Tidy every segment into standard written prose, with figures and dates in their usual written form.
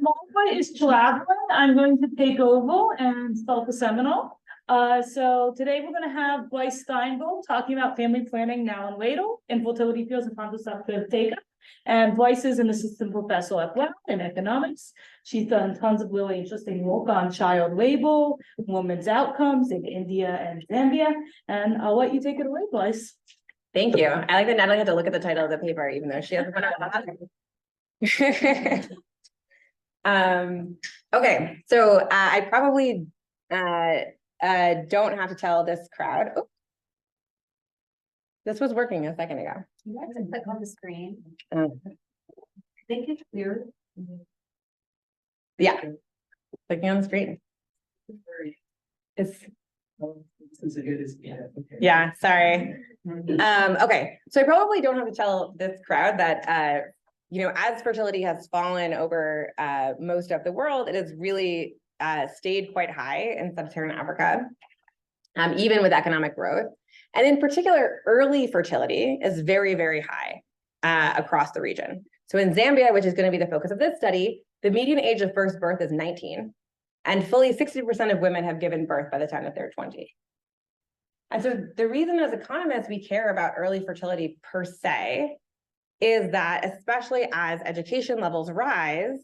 Malfoy is traveling. I'm going to take over and start the seminar. So today we're going to have Bryce Steinberg talking about family planning now and later, infertility fields and contraceptive take-up. And Bryce is an assistant professor at Brown in economics. She's done tons of really interesting work on child labor, women's outcomes in India and Zambia. And I'll let you take it away, Bryce. Thank you. I like that Natalie had to look at the title of the paper, even though she hasn't put it on. Okay, so I probably don't have to tell this crowd. Oh, this was working a second ago. You have to click on the screen. I think it's clear. Yeah, clicking on the screen. It's yeah, sorry. Okay, so I probably don't have to tell this crowd that as fertility has fallen over most of the world, it has really stayed quite high in Sub-Saharan Africa, even with economic growth. And in particular, early fertility is very, very high across the region. So in Zambia, which is going to be the focus of this study, the median age of first birth is 19, and fully 60% of women have given birth by the time that they're 20. And so the reason as economists we care about early fertility per se is that, especially as education levels rise,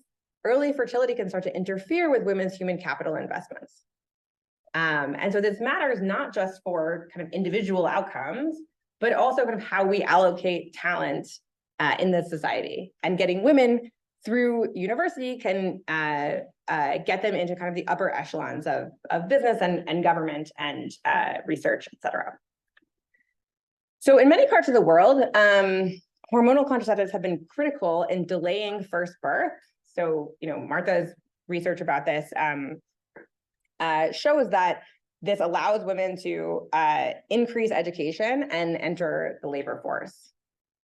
early fertility can start to interfere with women's human capital investments. And so this matters not just for kind of individual outcomes, but also kind of how we allocate talent in this society. And getting women through university can get them into kind of the upper echelons of business and government and research, et cetera. So in many parts of the world, hormonal contraceptives have been critical in delaying first birth. So, Martha's research about this shows that this allows women to increase education and enter the labor force.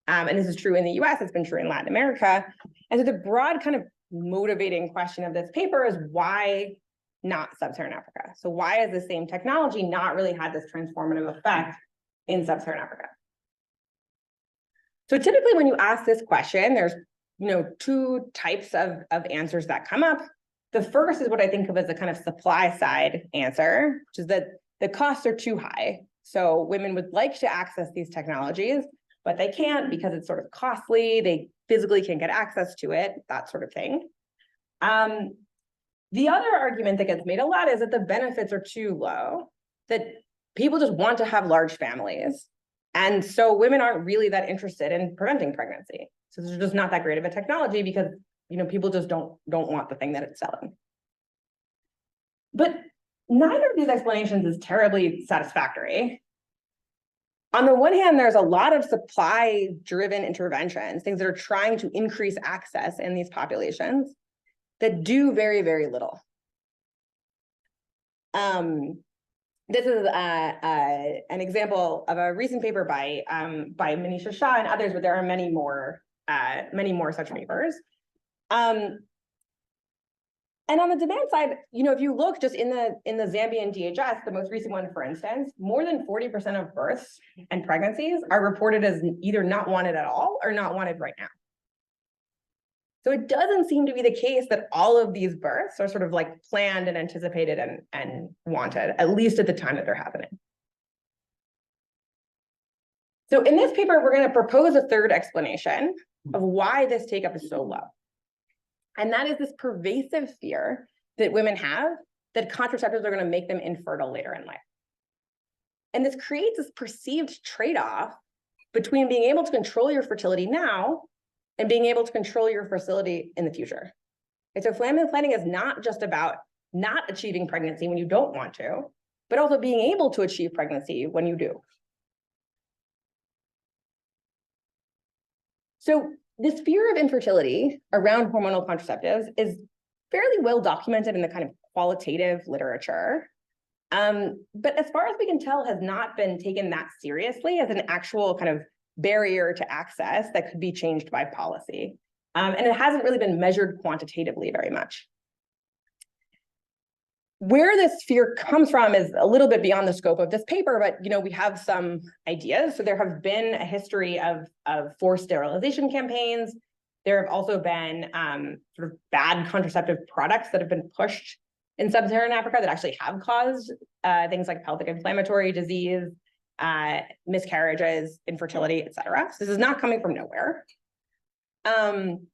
And this is true in the US, it's been true in Latin America. And so the broad kind of motivating question of this paper is why not Sub-Saharan Africa? So why has the same technology not really had this transformative effect in Sub-Saharan Africa? So typically when you ask this question, there's two types of answers that come up. The first is what I think of as a kind of supply side answer, which is that the costs are too high. So women would like to access these technologies, but they can't because it's sort of costly. They physically can't get access to it, that sort of thing. The other argument that gets made a lot is that the benefits are too low, that people just want to have large families. And so women aren't really that interested in preventing pregnancy. So this is just not that great of a technology because people just don't want the thing that it's selling. But neither of these explanations is terribly satisfactory. On the one hand, there's a lot of supply-driven interventions, things that are trying to increase access in these populations that do very, very little. This is an example of a recent paper by Manisha Shah and others, but there are many more such papers. And on the demand side, if you look just in the Zambian DHS, the most recent one, for instance, more than 40% of births and pregnancies are reported as either not wanted at all or not wanted right now. So it doesn't seem to be the case that all of these births are sort of like planned and anticipated and wanted, at least at the time that they're happening. So in this paper, we're going to propose a third explanation of why this take-up is so low. And that is this pervasive fear that women have that contraceptives are going to make them infertile later in life. And this creates this perceived trade-off between being able to control your fertility now and being able to control your fertility in the future. And so family planning is not just about not achieving pregnancy when you don't want to, but also being able to achieve pregnancy when you do. So this fear of infertility around hormonal contraceptives is fairly well documented in the kind of qualitative literature. But as far as we can tell, has not been taken that seriously as an actual kind of barrier to access that could be changed by policy. And it hasn't really been measured quantitatively very much. Where this fear comes from is a little bit beyond the scope of this paper, but we have some ideas. So there have been a history of forced sterilization campaigns. There have also been sort of bad contraceptive products that have been pushed in Sub-Saharan Africa that actually have caused things like pelvic inflammatory disease, miscarriages, infertility, et cetera. So this is not coming from nowhere. And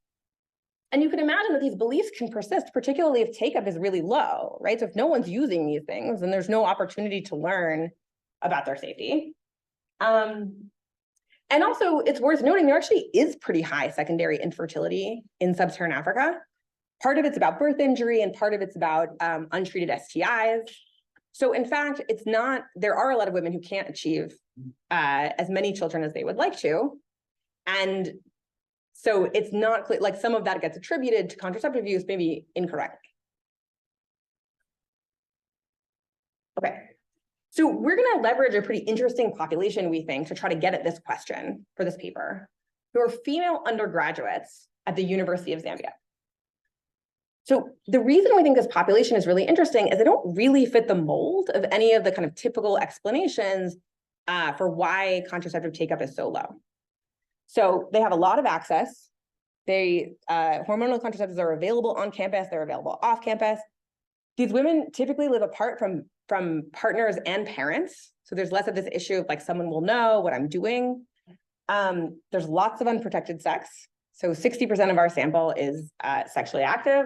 you can imagine that these beliefs can persist, particularly if take-up is really low, right? So if no one's using these things, then there's no opportunity to learn about their safety. And also, it's worth noting there actually is pretty high secondary infertility in Sub-Saharan Africa. Part of it's about birth injury, and part of it's about untreated STIs. So in fact, it's not, there are a lot of women who can't achieve as many children as they would like to. And so it's not clear, like some of that gets attributed to contraceptive use, maybe incorrectly. Okay. So we're going to leverage a pretty interesting population, we think, to try to get at this question for this paper, who are female undergraduates at the University of Zambia. So the reason we think this population is really interesting is they don't really fit the mold of any of the kind of typical explanations for why contraceptive take-up is so low. So they have a lot of access. Hormonal contraceptives are available on campus, they're available off campus. These women typically live apart from partners and parents. So there's less of this issue of like, someone will know what I'm doing. There's lots of unprotected sex. So 60% of our sample is sexually active.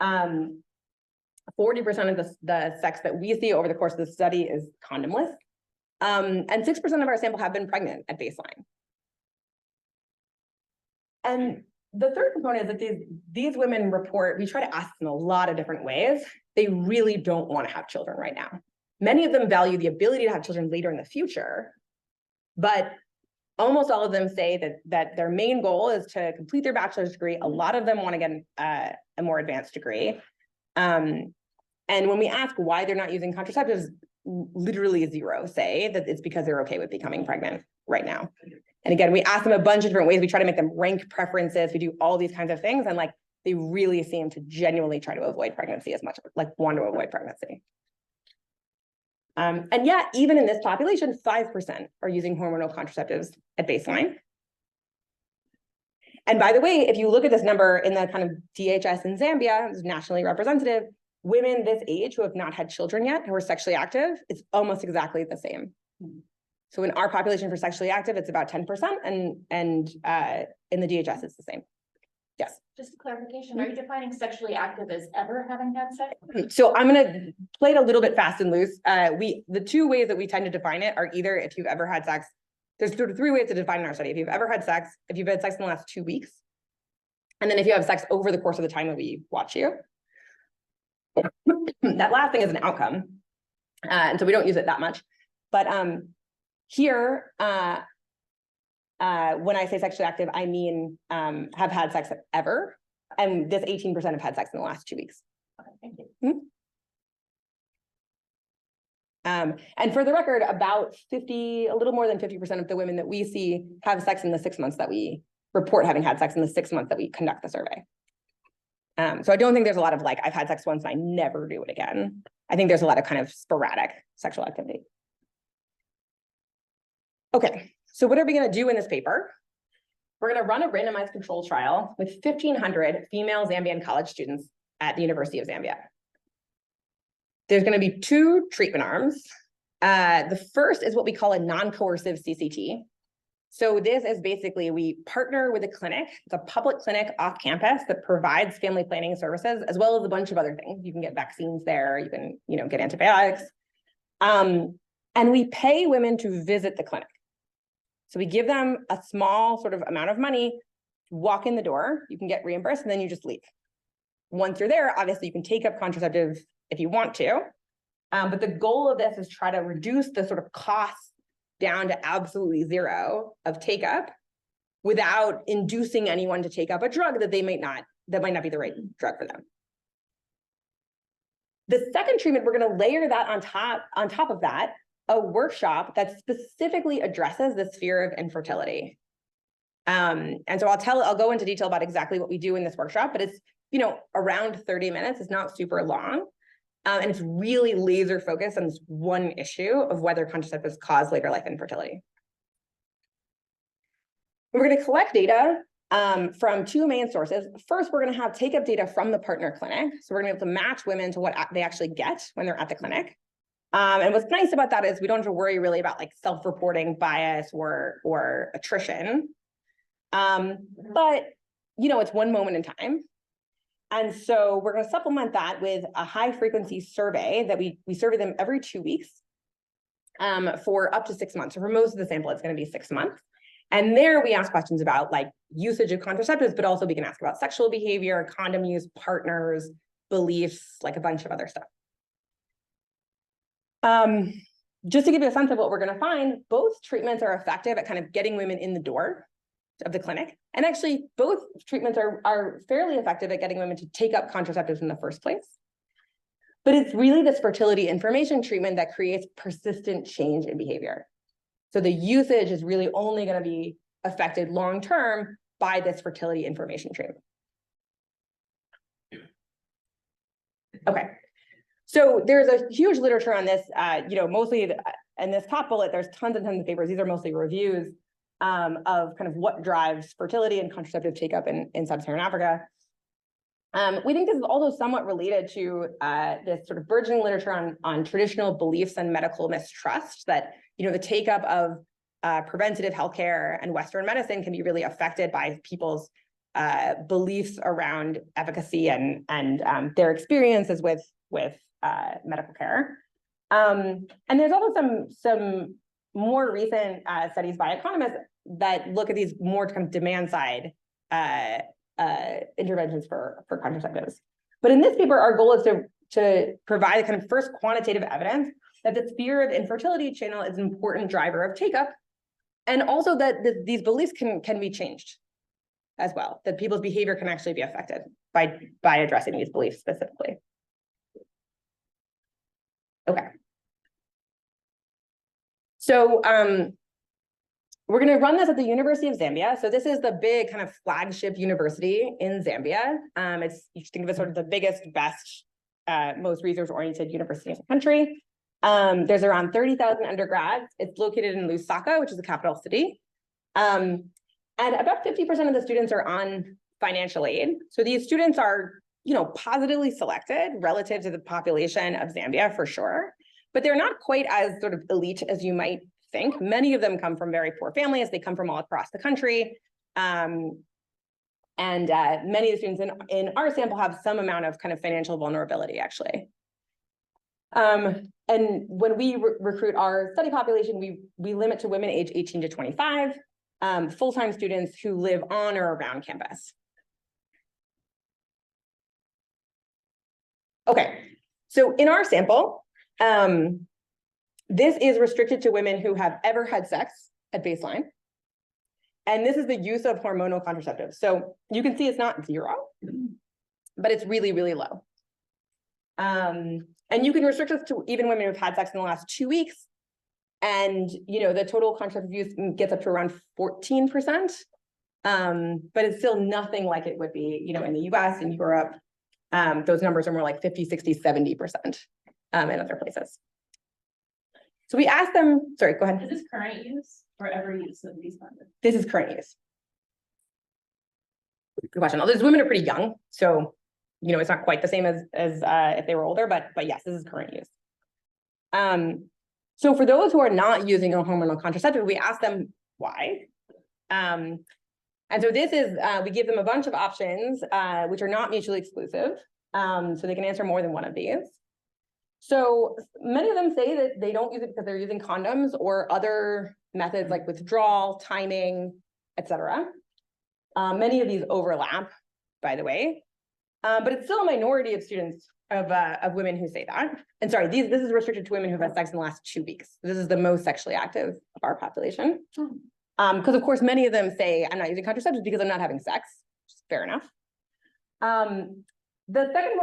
40% of the sex that we see over the course of the study is condomless. And 6% of our sample have been pregnant at baseline. And the third component is that these women report, we try to ask them a lot of different ways. They really don't want to have children right now. Many of them value the ability to have children later in the future, but almost all of them say that their main goal is to complete their bachelor's degree. A lot of them want to get a more advanced degree. And when we ask why they're not using contraceptives, literally zero say that it's because they're okay with becoming pregnant right now. And again, we ask them a bunch of different ways. We try to make them rank preferences. We do all these kinds of things. And like, they really seem to genuinely try to avoid pregnancy as much, like want to avoid pregnancy. And yet, even in this population, 5% are using hormonal contraceptives at baseline. And by the way, if you look at this number in the kind of DHS in Zambia, it's nationally representative, women this age who have not had children yet, who are sexually active, it's almost exactly the same. So in our population for sexually active, it's about 10%, and in the DHS, it's the same. Yes. Just a clarification, are you defining sexually active as ever having had sex? So I'm going to play it a little bit fast and loose. The two ways that we tend to define it are either if you've ever had sex, there's sort of three ways to define in our study. If you've ever had sex, if you've had sex in the last 2 weeks, and then if you have sex over the course of the time that we watch you. That last thing is an outcome. And so we don't use it that much. But here, when I say sexually active, I mean have had sex ever. And this 18% have had sex in the last 2 weeks. Okay, thank you. And for the record, about a little more than 50% of the women that we see have sex in the 6 months that we report having had sex in the 6 months that we conduct the survey. So I don't think there's a lot of like, I've had sex once and I never do it again. I think there's a lot of kind of sporadic sexual activity. Okay, so what are we going to do in this paper? We're going to run a randomized control trial with 1,500 female Zambian college students at the University of Zambia. There's going to be 2 treatment arms. The first is what we call a non-coercive CCT. So this is basically, we partner with a clinic. It's a public clinic off campus that provides family planning services, as well as a bunch of other things. You can get vaccines there, you can, get antibiotics. And we pay women to visit the clinic. So we give them a small sort of amount of money, walk in the door, you can get reimbursed, and then you just leave. Once you're there, obviously you can take up contraceptives if you want to. But the goal of this is try to reduce the sort of costs down to absolutely zero of take up without inducing anyone to take up a drug that might not be the right drug for them. The second treatment, we're going to layer that on top of that, a workshop that specifically addresses the sphere of infertility. And so I'll go into detail about exactly what we do in this workshop, but it's, around 30 minutes. It's not super long. And it's really laser focused on this one issue of whether contraceptives cause later life infertility. We're going to collect data from two main sources. First, we're going to have take-up data from the partner clinic. So we're going to be able to match women to what they actually get when they're at the clinic. And what's nice about that is we don't have to worry really about like self-reporting bias or attrition. But, you know, it's one moment in time. And so we're going to supplement that with a high frequency survey that we survey them every 2 weeks for up to 6 months. So for most of the sample, it's going to be 6 months. And there we ask questions about like usage of contraceptives, but also we can ask about sexual behavior, condom use, partners, beliefs, like a bunch of other stuff. Just to give you a sense of what we're going to find, both treatments are effective at kind of getting women in the door of the clinic. And actually, both treatments are fairly effective at getting women to take up contraceptives in the first place. But it's really this fertility information treatment that creates persistent change in behavior. So the usage is really only going to be affected long-term by this fertility information treatment. Okay. So there's a huge literature on this, you know, mostly in this top bullet, there's tons and tons of papers. These are mostly reviews of kind of what drives fertility and contraceptive take-up in Sub-Saharan Africa. We think this is also somewhat related to this sort of burgeoning literature on traditional beliefs and medical mistrust that, you know, the take-up of preventative healthcare and Western medicine can be really affected by people's beliefs around efficacy and their experiences with medical care. And there's also some more recent studies by economists that look at these more kind of demand side interventions for contraceptives. But in this paper, our goal is to provide kind of first quantitative evidence that this fear of infertility channel is an important driver of take-up, and also that these beliefs can be changed as well, that people's behavior can actually be affected by addressing these beliefs specifically. Okay. So we're going to run this at the University of Zambia. So this is the big kind of flagship university in Zambia. You should think of it sort of the biggest, best, most research-oriented university in the country. There's around 30,000 undergrads. It's located in Lusaka, which is the capital city. And about 50% of the students are on financial aid. So these students are, you know, positively selected relative to the population of Zambia for sure, but they're not quite as sort of elite as you might think. Many of them come from very poor families. They come from all across the country. And many of the students in our sample have some amount of kind of financial vulnerability, actually. And when we recruit our study population, we limit to women age 18 to 25, full-time students who live on or around campus. Okay, so in our sample, this is restricted to women who have ever had sex at baseline. And this is the use of hormonal contraceptives. So you can see it's not 0, but it's really, really low. And you can restrict this to even women who've had sex in the last 2 weeks. And, you know, the total contraceptive use gets up to around 14%. But it's still nothing like it would be, you know, in the US and Europe. Those numbers are more like 50, 60, 70% in other places. So we asked them, sorry, go ahead. Is this current use or ever use of these condoms? This is current use. Good question. Those women are pretty young, so, you know, it's not quite the same as if they were older, but yes, this is current use. So for those who are not using a hormonal contraceptive, we ask them why. And so this is, we give them a bunch of options, which are not mutually exclusive. So they can answer more than one of these. So many of them say that they don't use it because they're using condoms or other methods like withdrawal, timing, etc. Many of these overlap, by the way, but it's still a minority of students of women who say that. And sorry, this is restricted to women who've had sex in the last 2 weeks. This is the most sexually active of our population. Because of course, many of them say, I'm not using contraceptives because I'm not having sex, which is fair enough. The second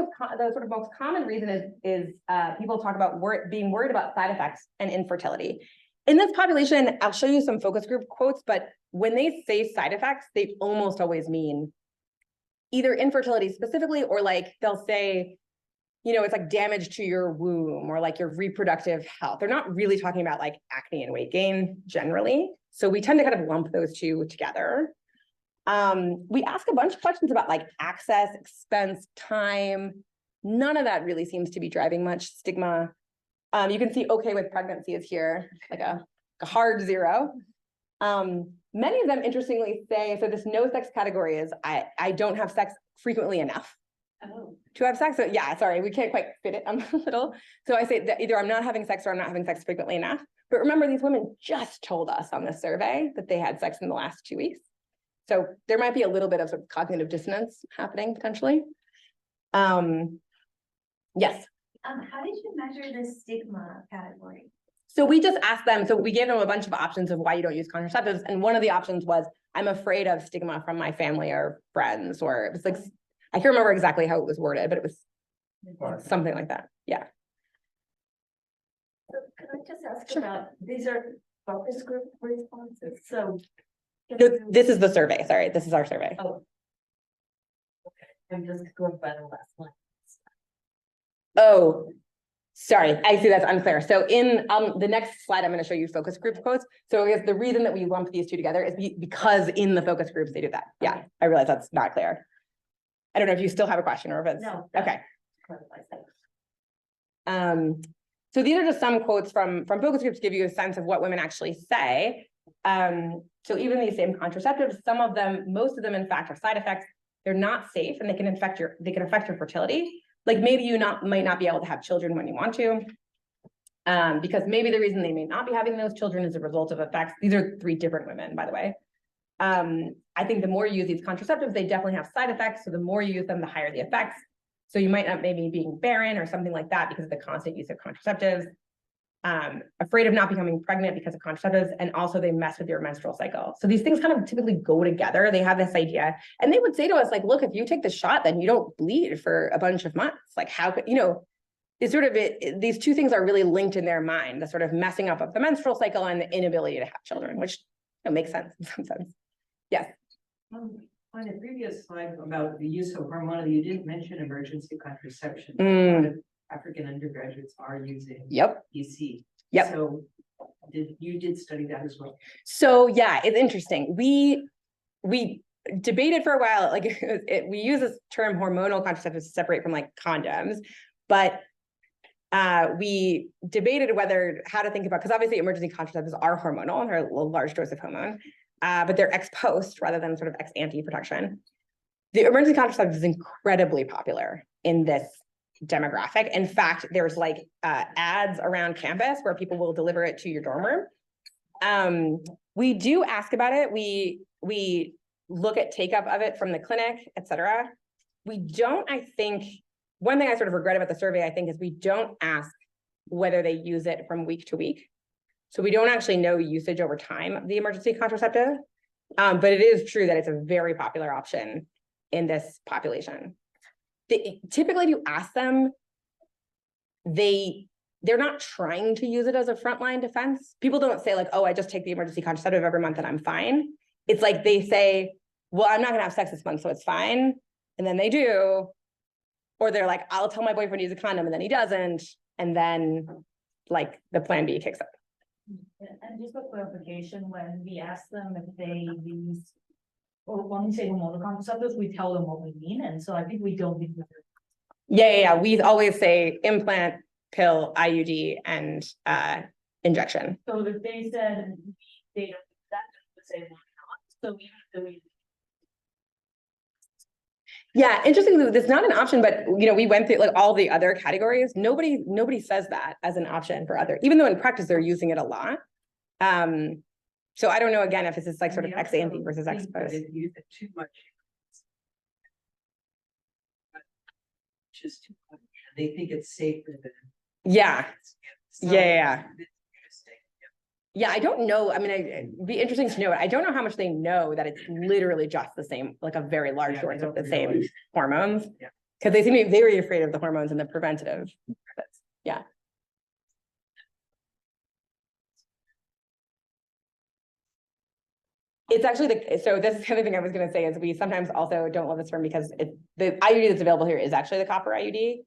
most common reason is people talk about being worried about side effects and infertility. In this population, I'll show you some focus group quotes, but when they say side effects, they almost always mean either infertility specifically, or like they'll say, you know, it's like damage to your womb or like your reproductive health. They're not really talking about like acne and weight gain generally. So we tend to kind of lump those two together. We ask a bunch of questions about like access, expense, time. None of that really seems to be driving much stigma. You can see okay with pregnancy is here, like a hard 0. Many of them interestingly say, so this no sex category is I don't have sex frequently enough to have sex. So yeah, sorry, we can't quite fit it a little. So I say that either I'm not having sex or I'm not having sex frequently enough. But remember, these women just told us on this survey that they had sex in the last 2 weeks. So there might be a little bit of, sort of cognitive dissonance happening potentially. Yes. How did you measure the stigma category? So we just asked them, so we gave them a bunch of options of why you don't use contraceptives. And one of the options was, I'm afraid of stigma from my family or friends, or it was like, I can't remember exactly how it was worded, but it was something like that. Yeah. So can I just ask Sure. about, these are focus group responses, so. No, this is the survey. Sorry, this is our survey. Oh. Okay, I'm just going by the last one. Oh, sorry, I see that's unclear. So in the next slide, I'm going to show you focus group quotes. So I guess the reason that we lump these two together is because in the focus groups, they do that. Yeah, I realize that's not clear. I don't know if you still have a question or if it's, No. Okay. So these are just some quotes from focus groups to give you a sense of what women actually say. So even these same contraceptives, some of them, most of them in fact are side effects. They're not safe and they can affect your fertility. Like maybe you might not be able to have children when you want to, because maybe the reason they may not be having those children is a result of effects. These are 3 different women, by the way. I think the more you use these contraceptives, they definitely have side effects. So the more you use them, the higher the effects. So you might not maybe being barren or something like that because of the constant use of contraceptives. Afraid of not becoming pregnant because of contraceptives, and also they mess with your menstrual cycle. So these things kind of typically go together. They have this idea, and they would say to us, like, look, if you take the shot, then you don't bleed for a bunch of months. Like, how could, it's sort of these 2 things are really linked in their mind, the sort of messing up of the menstrual cycle and the inability to have children, which makes sense in some sense. Yes. On the previous slide about the use of hormonal, you didn't mention emergency contraception. A lot of African undergraduates are using EC. Yep. So you did study that as well? So yeah, it's interesting. We debated for a while, like we use this term hormonal contraceptives to separate from like condoms, but we debated how to think about, because obviously emergency contraceptives are hormonal, they're a large dose of hormone, but they're ex post rather than sort of ex ante protection. The emergency contraceptive is incredibly popular in this demographic. In fact, there's like ads around campus where people will deliver it to your dorm room. We do ask about it. We look at take up of it from the clinic, et cetera. We don't, I think, one thing I sort of regret about the survey, I think, is we don't ask whether they use it from week to week. So we don't actually know usage over time of the emergency contraceptive. But it is true that it's a very popular option in this population. Typically, if you ask them, they're not trying to use it as a frontline defense. People don't say like, oh, I just take the emergency contraceptive every month and I'm fine. It's like they say, well, I'm not gonna have sex this month, so it's fine. And then they do. Or they're like, I'll tell my boyfriend to use a condom and then he doesn't. And then like the plan B kicks up. And just for clarification, when we ask them if they use, or when we say hormonal contraceptives, we tell them what we mean. And so I think we don't need to. Yeah. We always say implant, pill, IUD, and injection. So if they said they don't do that, we would say why not. So even though we. Yeah, interesting. It's not an option, but we went through like all the other categories. Nobody says that as an option for other, even though in practice they're using it a lot. So I don't know again if this is like sort of ex ante versus ex post. They use it too much. Just too much. They think it's safer than. Yeah. So, Yeah. it's interesting. Yeah, I don't know. I mean, it'd be interesting to know it. I don't know how much they know that it's literally just the same, like a very large dose of the same hormones. Yeah. Because they seem to be very afraid of the hormones and the preventative. Yeah. It's actually so this is the other thing I was going to say is we sometimes also don't love this term because the IUD that's available here is actually the copper IUD.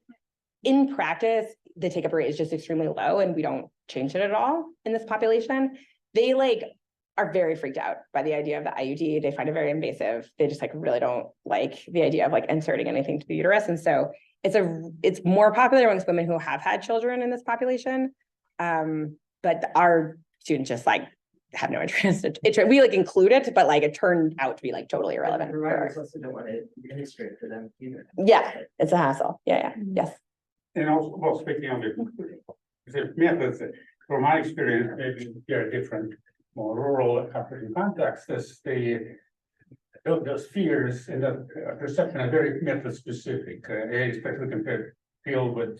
In practice, the take-up rate is just extremely low and we don't change it at all in this population. They like are very freaked out by the idea of the IUD. They find it very invasive. They just like really don't like the idea of like inserting anything to the uterus. And so it's more popular amongst women who have had children in this population. But our students just like have no interest. We like include it, but like it turned out to be like totally irrelevant. Providers also don't want to administrate for them either. Yeah, it's a hassle. Yeah, yes. And also, well, speaking of the methods, from my experience, maybe very different, more rural African contexts, those fears and the perception are very method specific, especially compared field with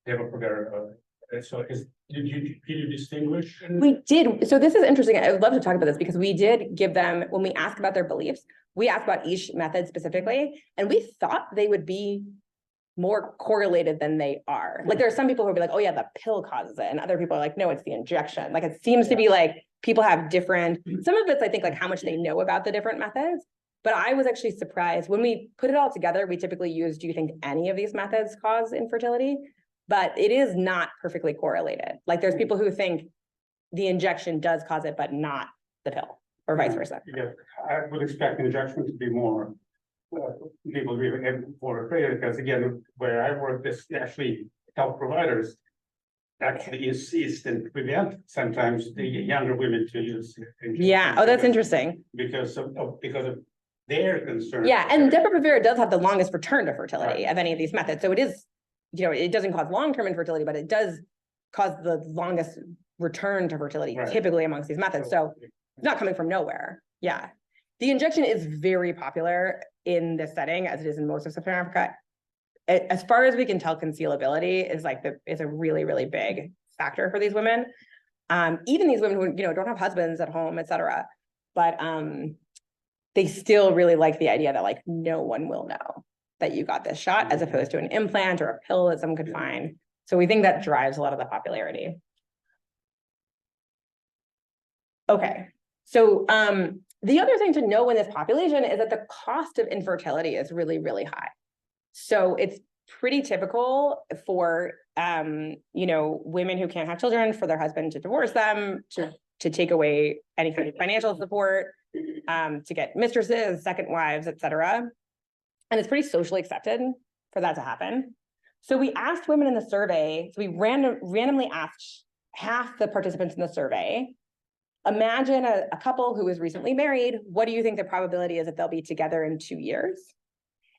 developer. So did you distinguish? We did. So this is interesting. I would love to talk about this because we did give them, when we asked about their beliefs, we asked about each method specifically, and we thought they would be more correlated than they are. Like there are some people who would be like, oh yeah, the pill causes it. And other people are like, no, it's the injection. Like it seems to be like people have different, some of it's I think like how much they know about the different methods. But I was actually surprised when we put it all together, we typically use, do you think any of these methods cause infertility? But it is not perfectly correlated. Like there's people who think the injection does cause it, but not the pill or vice versa. Yeah, I would expect injection to be more people be more afraid, because again, where I work, this actually health providers actually insist and prevent sometimes the younger women to use injections. Yeah. Oh, that's interesting. Because of their concern. Yeah, and Depo-Provera does have the longest return to fertility of any of these methods. So it is, it doesn't cause long-term infertility, but it does cause the longest return to fertility typically amongst these methods. So it's not coming from nowhere. Yeah. The injection is very popular in this setting, as it is in most of Sub-Saharan Africa. As far as we can tell, concealability is a really, really big factor for these women. Even these women who, don't have husbands at home, et cetera. But they still really like the idea that like no one will know that you got this shot, as opposed to an implant or a pill that someone could find. So we think that drives a lot of the popularity. Okay, so the other thing to know in this population is that the cost of infertility is really, really high. So it's pretty typical for, women who can't have children for their husband to divorce them, to take away any kind of financial support, to get mistresses, second wives, et cetera. And it's pretty socially accepted for that to happen. So we asked women in the survey, so we randomly asked half the participants in the survey, imagine a couple who is recently married, what do you think the probability is that they'll be together in 2 years?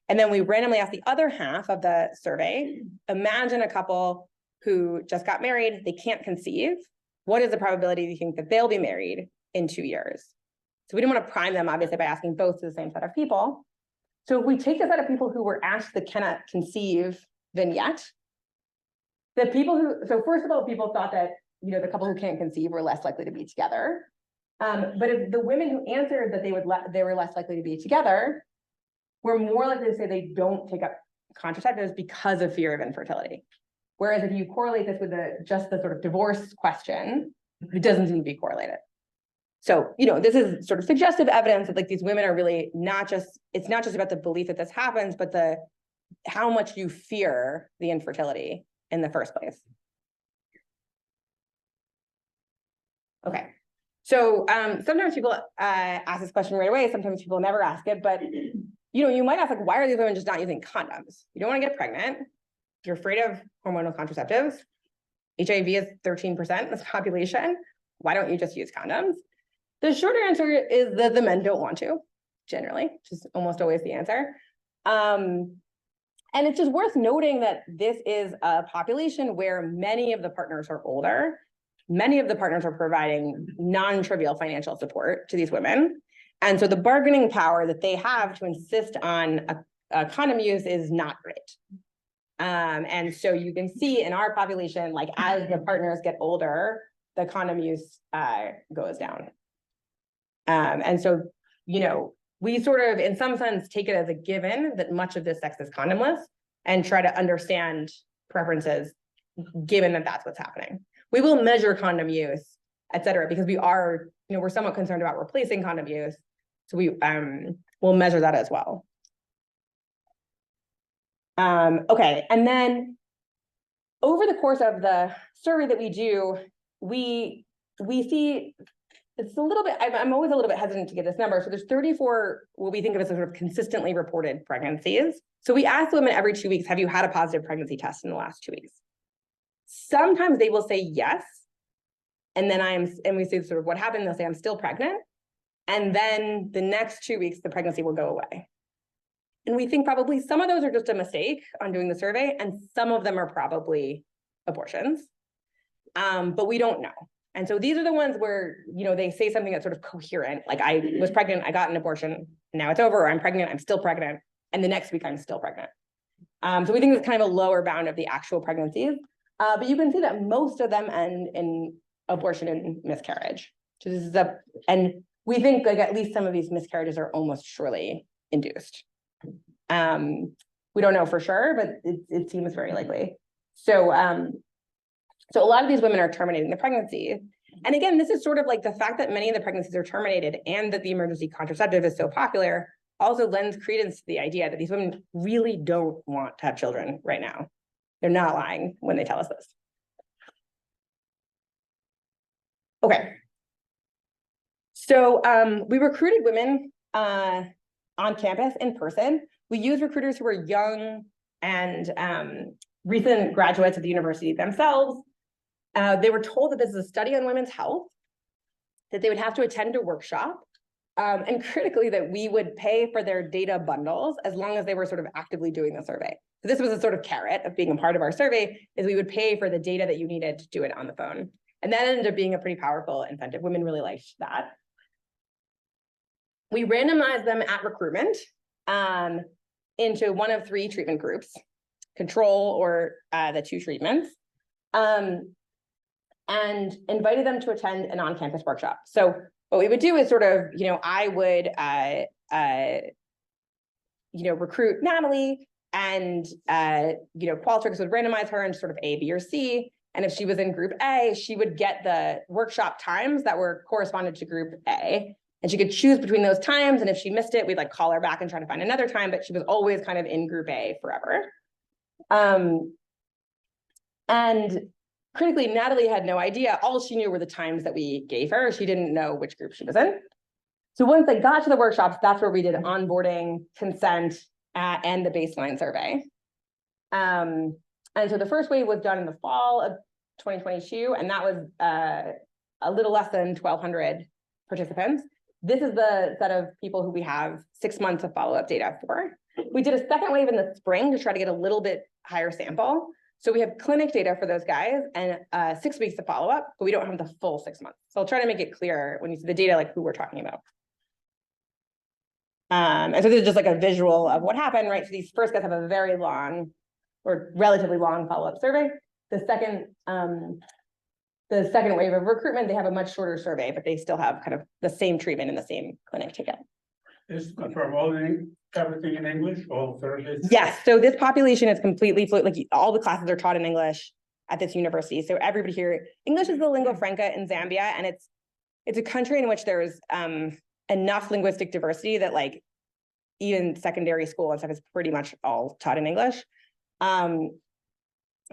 And then we randomly asked the other half of the survey, imagine a couple who just got married, they can't conceive. What is the probability you think that they'll be married in 2 years? So we didn't want to prime them, obviously, by asking both to the same set of people. So if we take the set of people who were asked the cannot conceive vignette, so first of all, people thought that, the couple who can't conceive were less likely to be together. But if the women who answered that they were less likely to be together, were more likely to say they don't take up contraceptives because of fear of infertility. Whereas if you correlate this with just the sort of divorce question, it doesn't seem to be correlated. So, this is sort of suggestive evidence that like these women are really it's not just about the belief that this happens, but how much you fear the infertility in the first place. Okay. So sometimes people ask this question right away. Sometimes people never ask it, but you might ask like, why are these women just not using condoms? You don't want to get pregnant. You're afraid of hormonal contraceptives. HIV is 13% of this population. Why don't you just use condoms? The shorter answer is that the men don't want to, generally, which is almost always the answer. And it's just worth noting that this is a population where many of the partners are older. Many of the partners are providing non-trivial financial support to these women. And so the bargaining power that they have to insist on a condom use is not great. And so you can see in our population, like as the partners get older, the condom use goes down. And so, we sort of, in some sense, take it as a given that much of this sex is condomless and try to understand preferences, given that that's what's happening. We will measure condom use, et cetera, because we are, we're somewhat concerned about replacing condom use. So we'll measure that as well. Okay, and then over the course of the survey that we do, we see it's a little bit, I'm always a little bit hesitant to give this number. So there's 34, what we think of as sort of consistently reported pregnancies. So we ask women every 2 weeks, have you had a positive pregnancy test in the last 2 weeks? Sometimes they will say yes. And then and we say sort of what happened, they'll say, I'm still pregnant. And then the next 2 weeks, the pregnancy will go away. And we think probably some of those are just a mistake on doing the survey, and some of them are probably abortions. But we don't know. And so these are the ones where, you know, they say something that's sort of coherent, like I was pregnant, I got an abortion, and now it's over, or I'm pregnant, I'm still pregnant, and the next week I'm still pregnant. So we think it's kind of a lower bound of the actual pregnancies. But you can see that most of them end in abortion and miscarriage. So this is and we think like at least some of these miscarriages are almost surely induced. We don't know for sure, but it seems very likely. So a lot of these women are terminating the pregnancy. And again, this is sort of like the fact that many of the pregnancies are terminated and that the emergency contraceptive is so popular also lends credence to the idea that these women really don't want to have children right now. They're not lying when they tell us this. Okay. So we recruited women on campus in person. We use recruiters who are young and recent graduates of the university themselves. They were told that this is a study on women's health, that they would have to attend a workshop, and critically that we would pay for their data bundles as long as they were sort of actively doing the survey. So this was a sort of carrot of being a part of our survey, is we would pay for the data that you needed to do it on the phone. And that ended up being a pretty powerful incentive. Women really liked that. We randomized them at recruitment into one of 3 treatment groups, control or the 2 treatments, and invited them to attend an on-campus workshop. So what we would do is sort of, you know, I would, you know, recruit Natalie, and, you know, Qualtrics would randomize her into sort of A, B, or C. And if she was in group A, she would get the workshop times that were corresponded to group A. And she could choose between those times. And if she missed it, we'd like call her back and try to find another time, but she was always kind of in group A forever. And critically, Natalie had no idea. All she knew were the times that we gave her. She didn't know which group she was in. So once they got to the workshops, that's where we did onboarding, consent, and the baseline survey. And so the first wave was done in the fall of 2022, and that was a little less than 1,200 participants. This is the set of people who we have 6 months of follow-up data for. We did a second wave in the spring to try to get a little bit higher sample. So we have clinic data for those guys and 6 weeks of follow-up, but we don't have the full 6 months. So I'll try to make it clear when you see the data, like who we're talking about. And so this is just like a visual of what happened, right? So these first guys have a very long or relatively long follow-up survey. The second wave of recruitment, they have a much shorter survey, but they still have kind of the same treatment in the same clinic ticket. Is confirm everything in English, all surveys? Yes, so this population is completely fluent, like all the classes are taught in English at this university. So everybody here, English is the lingua franca in Zambia, and it's a country in which there's enough linguistic diversity that like even secondary school and stuff is pretty much all taught in English.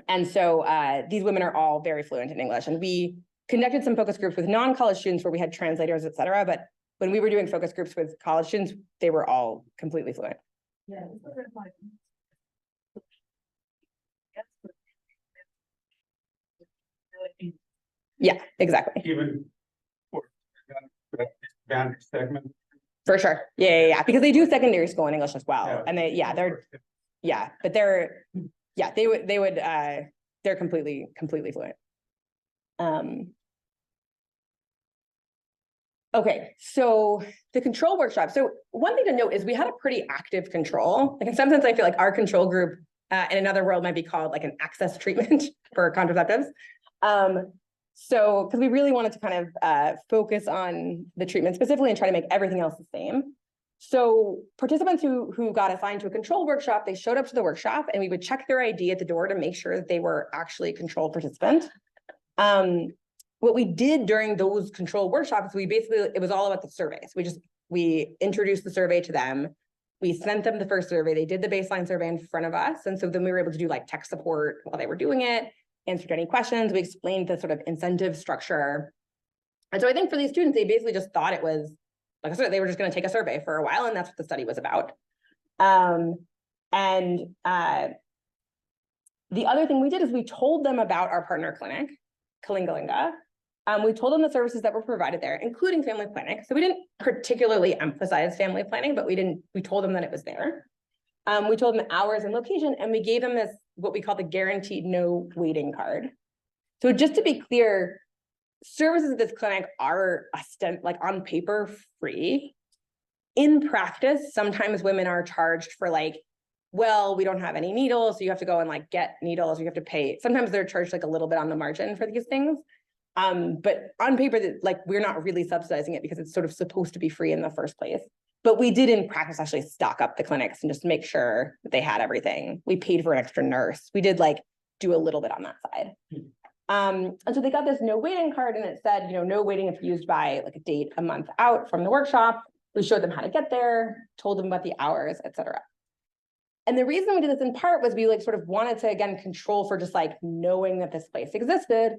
And so these women are all very fluent in English, and we conducted some focus groups with non-college students where we had translators, et cetera. But when we were doing focus groups with college students, they were all completely fluent. Yeah. Yeah, exactly. Even for band segment. For sure. Yeah. Because they do secondary school in English as well. Yeah. And they're completely fluent. Okay, so the control workshop. So one thing to note is we had a pretty active control. Like in some sense, I feel like our control group in another world might be called like an access treatment for contraceptives. So because we really wanted to kind of focus on the treatment specifically and try to make everything else the same. So participants who got assigned to a control workshop, they showed up to the workshop and we would check their ID at the door to make sure that they were actually a controlled participant. What we did during those control workshops, it was all about the surveys. We introduced the survey to them. We sent them the first survey. They did the baseline survey in front of us. And so then we were able to do like tech support while they were doing it, answered any questions. We explained the sort of incentive structure. And so I think for these students, they basically just thought it was, like I said, they were just going to take a survey for a while, and that's what the study was about. The other thing we did is we told them about our partner clinic, Kalingalinga. We told them the services that were provided there, including family planning. So we didn't particularly emphasize family planning, but we told them that it was there. We told them the hours and location, and we gave them this, what we call the guaranteed no waiting card. So just to be clear, services at this clinic are like on paper free. In practice, sometimes women are charged for like, well, we don't have any needles, so you have to go and like get needles, you have to pay. Sometimes they're charged like a little bit on the margin for these things. But on paper, like we're not really subsidizing it because it's sort of supposed to be free in the first place. But we did in practice actually stock up the clinics and just make sure that they had everything. We paid for an extra nurse. We did like do a little bit on that side. And so they got this no waiting card, and it said, no waiting if used by like a date a month out from the workshop. We showed them how to get there, told them about the hours, etc. And the reason we did this in part was we like sort of wanted to, again, control for just like knowing that this place existed,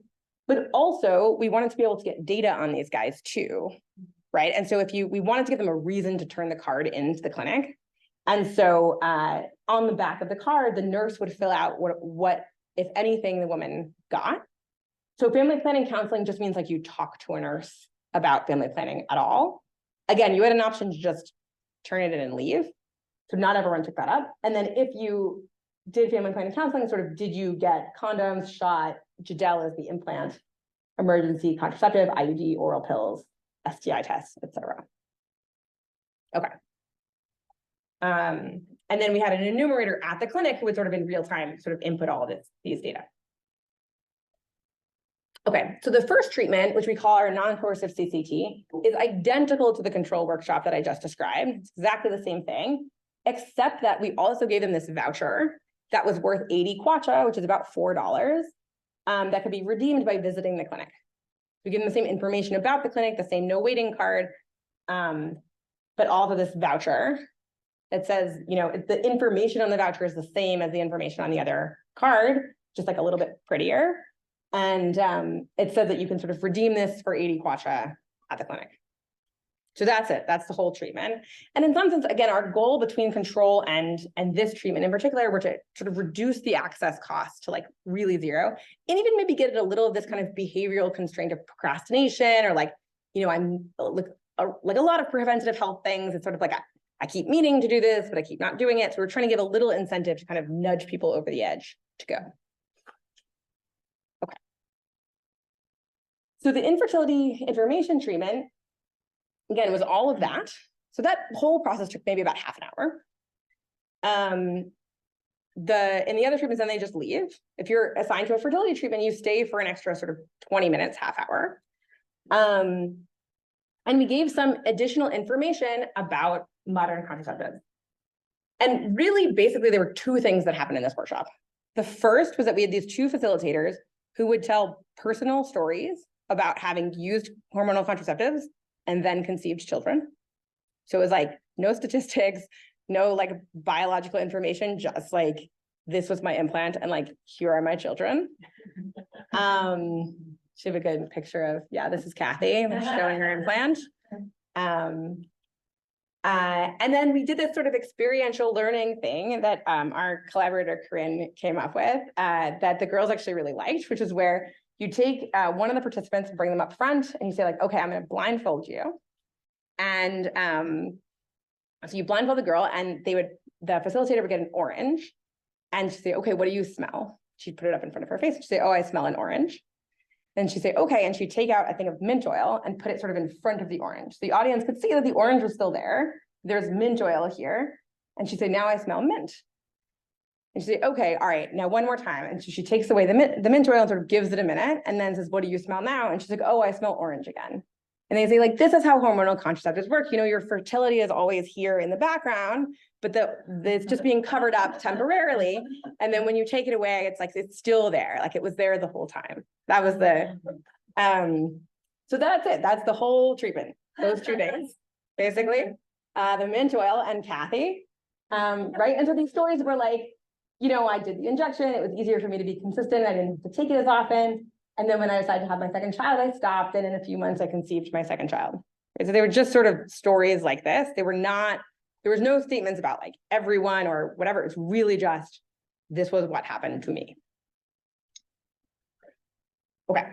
but also we wanted to be able to get data on these guys too, right? And so we wanted to give them a reason to turn the card into the clinic. And so on the back of the card, the nurse would fill out what, if anything, the woman got. So family planning counseling just means like you talk to a nurse about family planning at all. Again, you had an option to just turn it in and leave. So not everyone took that up. And then if you did family planning counseling, sort of, did you get condoms, shot, Jadel is the implant, emergency contraceptive, IUD, oral pills, STI tests, etc. Okay. And then we had an enumerator at the clinic who would sort of in real time sort of input all of these data. Okay, so the first treatment, which we call our non-coercive CCT, is identical to the control workshop that I just described. It's exactly the same thing, except that we also gave them this voucher that was worth 80 kwacha, which is about $4, that could be redeemed by visiting the clinic. We give them the same information about the clinic, the same no waiting card, but all of this voucher. It says, the information on the voucher is the same as the information on the other card, just like a little bit prettier. And it says that you can sort of redeem this for 80 kwacha at the clinic. So that's it. That's the whole treatment. And in some sense, again, our goal between control and this treatment in particular were to sort of reduce the access cost to like really zero, and even maybe get at a little of this kind of behavioral constraint of procrastination, or like, I'm like a lot of preventative health things. It's sort of like I keep meaning to do this, but I keep not doing it. So we're trying to give a little incentive to kind of nudge people over the edge to go. Okay. So the infertility information treatment, again, was all of that. So that whole process took maybe about half an hour. In the other treatments, then they just leave. If you're assigned to a fertility treatment, you stay for an extra sort of 20 minutes, half hour. And we gave some additional information about modern contraceptives. And really, basically, there were two things that happened in this workshop. The first was that we had these two facilitators who would tell personal stories about having used hormonal contraceptives and then conceived children. So it was like no statistics, no like biological information, just like this was my implant and like here are my children. She have a good picture of, yeah, this is Kathy showing her implant. And then we did this sort of experiential learning thing that our collaborator Corinne came up with that the girls actually really liked, which is where you take one of the participants and bring them up front and you say like, okay, I'm going to blindfold you. And so you blindfold the girl and the facilitator would get an orange and she'd say, okay, what do you smell? She'd put it up in front of her face. She'd say, oh, I smell an orange. Then she'd say, okay, and she'd take out a thing of mint oil and put it sort of in front of the orange. So the audience could see that the orange was still there. There's mint oil here. And she'd say, now I smell mint. And she'd say, okay, all right, now one more time. And so she takes away the mint oil and sort of gives it a minute and then says, what do you smell now? And she's like, oh, I smell orange again. And they say, like, this is how hormonal contraceptives work. Your fertility is always here in the background, but it's just being covered up temporarily. And then when you take it away, it's like, it's still there. Like it was there the whole time. That was so that's it. That's the whole treatment. Those two things, basically, the mint oil and Kathy, right? And so these stories were like, I did the injection. It was easier for me to be consistent. I didn't have to take it as often. And then when I decided to have my second child, I stopped, and in a few months I conceived my second child. So they were just sort of stories like this. They were not, there was no statements about like everyone or whatever. It's really just, this was what happened to me. Okay.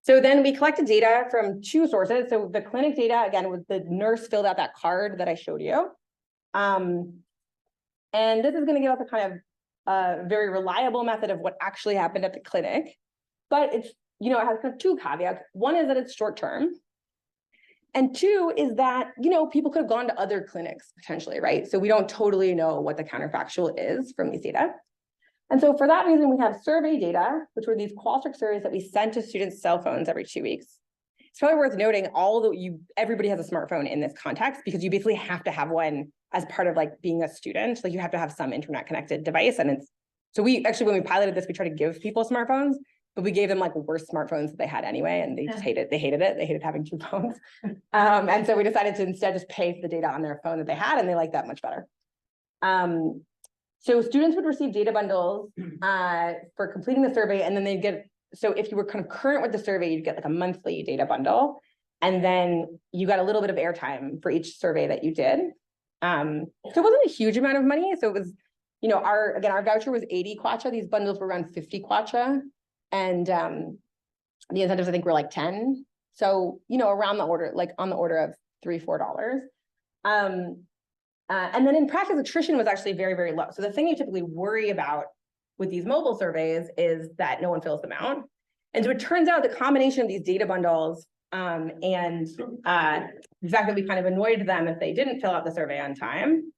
So then we collected data from two sources. So the clinic data, again, was the nurse filled out that card that I showed you. And this is going to give us a kind of very reliable method of what actually happened at the clinic. But it's, you know, it has kind of two caveats. One is that it's short term. And two is that, you know, people could have gone to other clinics potentially, right? So we don't totally know what the counterfactual is from these data. And so for that reason, we have survey data, which were these Qualtrics surveys that we sent to students' cell phones every 2 weeks. It's probably worth noting everybody has a smartphone in this context because you basically have to have one as part of like being a student. Like you have to have some internet connected device. And it's, so we actually, when we piloted this, we tried to give people smartphones, but we gave them like worse smartphones that they had anyway. And they just hated it. They hated having two phones. And so we decided to instead just paste the data on their phone that they had, and they liked that much better. So students would receive data bundles for completing the survey, and then they'd get, so if you were kind of current with the survey, you'd get like a monthly data bundle, and then you got a little bit of airtime for each survey that you did. So it wasn't a huge amount of money. So it was, you know, our voucher was 80 kwacha. These bundles were around 50 kwacha. And the incentives, I think, were like 10. So, you know, around the order, like on the order of $3-4. And then in practice, attrition was actually very, very low. So the thing you typically worry about with these mobile surveys is that no one fills them out. And so it turns out the combination of these data bundles and the fact that we kind of annoyed them if they didn't fill out the survey on time.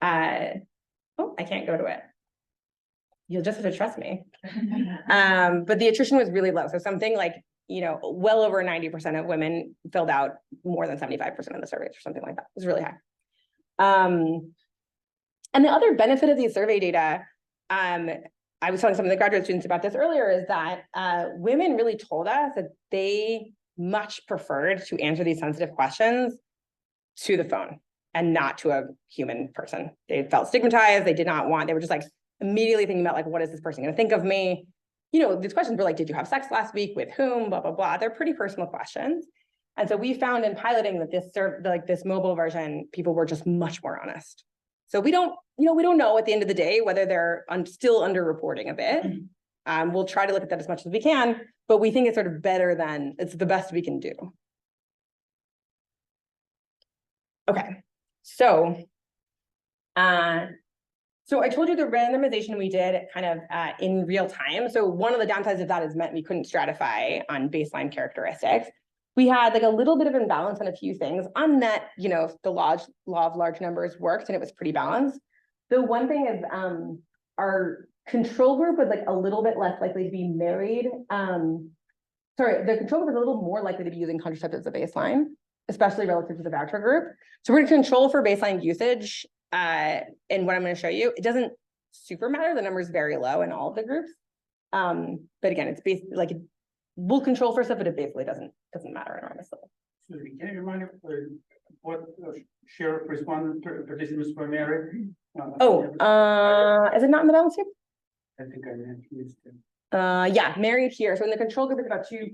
Oh, I can't go to it. You'll just have to trust me. But the attrition was really low. So something like, you know, well over 90% of women filled out more than 75% of the surveys or something like that. It was really high. And the other benefit of these survey data, I was telling some of the graduate students about this earlier, is that women really told us that they much preferred to answer these sensitive questions to the phone and not to a human person. They felt stigmatized. They did not want, they were just like immediately thinking about like, what is this person going to think of me? You know, these questions were like, did you have sex last week? With whom? Blah, blah, blah. They're pretty personal questions. And so we found in piloting that this mobile version, people were just much more honest. So we don't know at the end of the day whether they're still underreporting a bit. We'll try to look at that as much as we can, but we think it's sort of better than, it's the best we can do. Okay, so I told you the randomization we did kind of in real time. So one of the downsides of that is meant we couldn't stratify on baseline characteristics. We had like a little bit of imbalance on a few things. On net, you know, the law of large numbers worked and it was pretty balanced. The one thing is our control group was like a little bit less likely to be married. The control group was a little more likely to be using contraceptives as a baseline, especially relative to the voucher group. So we're going to control for baseline usage in what I'm going to show you. It doesn't super matter. The number is very low in all of the groups. But again, it's basically like, we'll control for stuff, but it basically doesn't matter enormously. So can you remind me what share of respondent participants were married? Is it not in the balance here? I think I missed it. Yeah, married here. So in the control group, it's about 2%.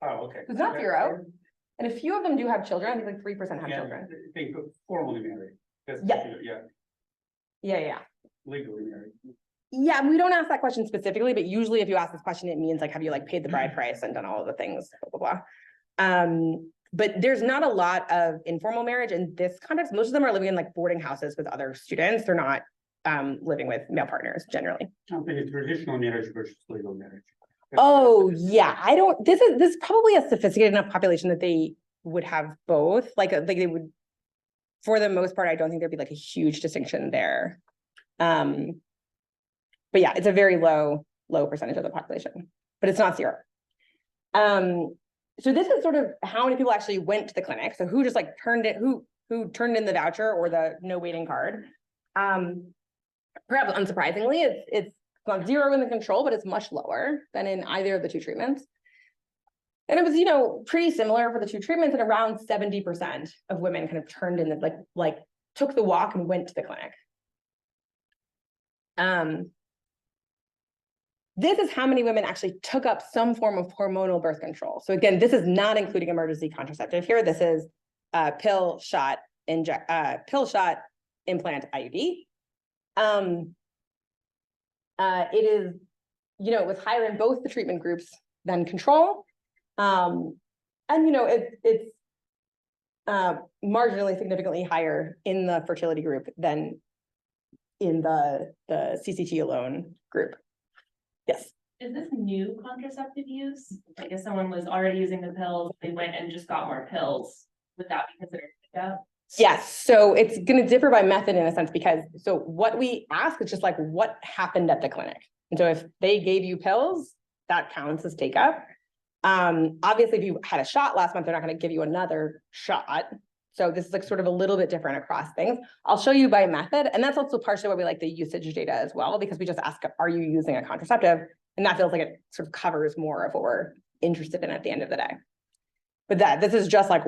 Oh, okay. It's not zero. And a few of them do have children. I think like 3% have children. I think formally married. That's Yeah. Legally married. Yeah, we don't ask that question specifically, but usually if you ask this question, it means like, have you like paid the bride price and done all of the things, blah, blah, blah. But there's not a lot of informal marriage in this context. Most of them are living in like boarding houses with other students. They're not living with male partners generally. I'm thinking traditional marriage versus legal marriage. Yeah, this is probably a sophisticated enough population that they would have both. Like they would, for the most part, I don't think there'd be like a huge distinction there. But yeah, it's a very low percentage of the population, but it's not zero. So this is sort of how many people actually went to the clinic. So who just like who turned in the voucher or the no waiting card. Perhaps unsurprisingly, it's not zero in the control, but it's much lower than in either of the two treatments. And it was, you know, pretty similar for the two treatments, and around 70% of women kind of turned in the like took the walk and went to the clinic. this is how many women actually took up some form of hormonal birth control. So again, this is not including emergency contraceptive here. This is pill shot implant IUD. It is, it was higher in both the treatment groups than control. And it's marginally significantly higher in the fertility group than in the CCT alone group. Yes. Is this new contraceptive use? Like if someone was already using the pills, they went and just got more pills, would that be considered pickup? Yes, so it's going to differ by method in a sense, because so what we ask is just like what happened at the clinic. And so if they gave you pills, that counts as take up. Obviously, if you had a shot last month, they're not going to give you another shot. So this is like sort of a little bit different across things. I'll show you by method. And that's also partially why we like the usage data as well, because we just ask, are you using a contraceptive? And that feels like it sort of covers more of what we're interested in at the end of the day. But this is just like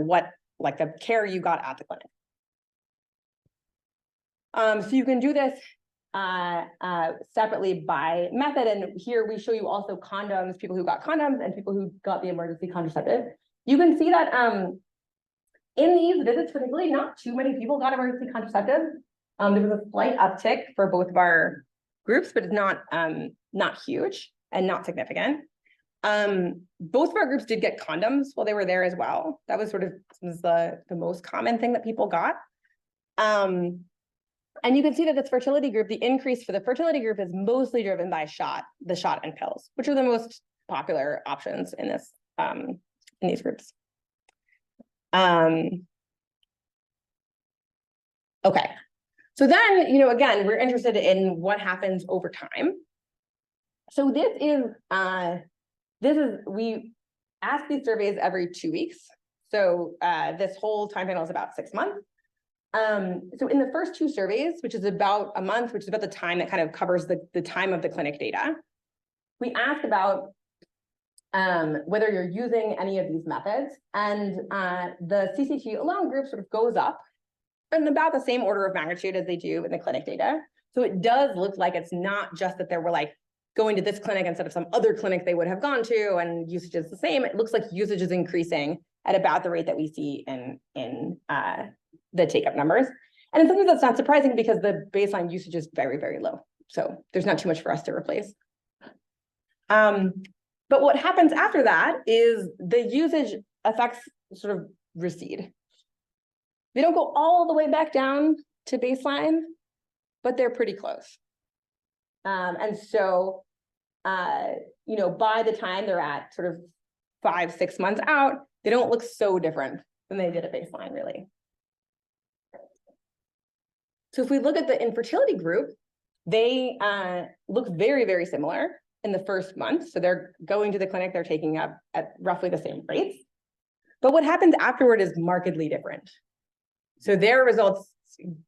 like the care you got at the clinic. So you can do this separately by method. And here we show you also condoms, people who got condoms and people who got the emergency contraceptive. You can see that in these visits, particularly, not too many people got emergency contraceptive. There was a slight uptick for both of our groups, but it's not huge and not significant. Both of our groups did get condoms while they were there as well. That was sort of the most common thing that people got. And you can see that this fertility group, the increase for the fertility group is mostly driven by the shot and pills, which are the most popular options in this in these groups. Okay, so then, again, we're interested in what happens over time. So we ask these surveys every 2 weeks. So this whole time panel is about 6 months. So in the first 2 surveys, which is about a month, which is about the time that kind of covers the time of the clinic data, we asked about whether you're using any of these methods, and the CCT alone group sort of goes up in about the same order of magnitude as they do in the clinic data. So it does look like it's not just that they were like going to this clinic instead of some other clinic they would have gone to, and usage is the same. It looks like usage is increasing at about the rate that we see in the take-up numbers. And in some ways that's not surprising because the baseline usage is very, very low. So there's not too much for us to replace. But what happens after that is the usage effects sort of recede. They don't go all the way back down to baseline, but they're pretty close. And so, by the time they're at sort of 5-6 months out, they don't look so different than they did at baseline, really. So if we look at the infertility group, they look very, very similar in the first month. So they're going to the clinic, they're taking up at roughly the same rates. But what happens afterward is markedly different. So their results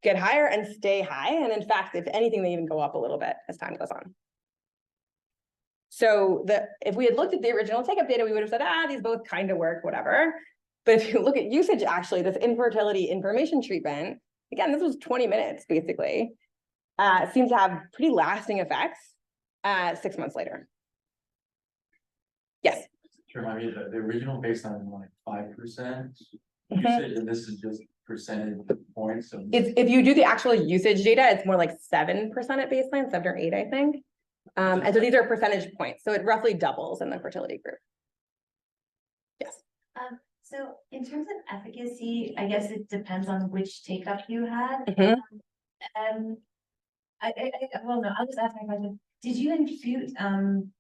get higher and stay high. And in fact, if anything, they even go up a little bit as time goes on. So if we had looked at the original take-up data, we would have said, these both kind of work, whatever. But if you look at usage, actually, this infertility information treatment, again, this was 20 minutes, basically, seems to have pretty lasting effects 6 months later. Yes? Remind me, the original baseline was like 5% usage, and this is just percentage points. So if you do the actual usage data, it's more like 7% at baseline, 7 or 8, I think. And so these are percentage points. So it roughly doubles in the fertility group. Yes. So in terms of efficacy, I guess it depends on which take-up you had. Mm-hmm. Well, no, I'll just ask my question. Did you impute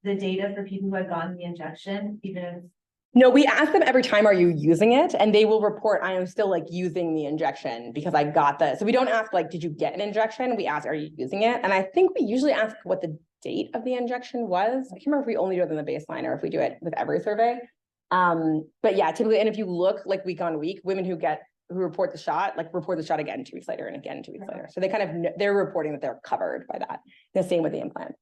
the data for people who had gotten the injection, even if? No, we ask them every time, are you using it? And they will report, I am still like using the injection because I got the, so we don't ask like, did you get an injection? We ask, are you using it? And I think we usually ask what the date of the injection was. I can't remember if we only do it in the baseline or if we do it with every survey. But yeah, typically, and if you look like week on week, women who report the shot, like report the shot again 2 weeks later and again 2 weeks later. So they kind of, they're reporting that they're covered by that. The same with the implant.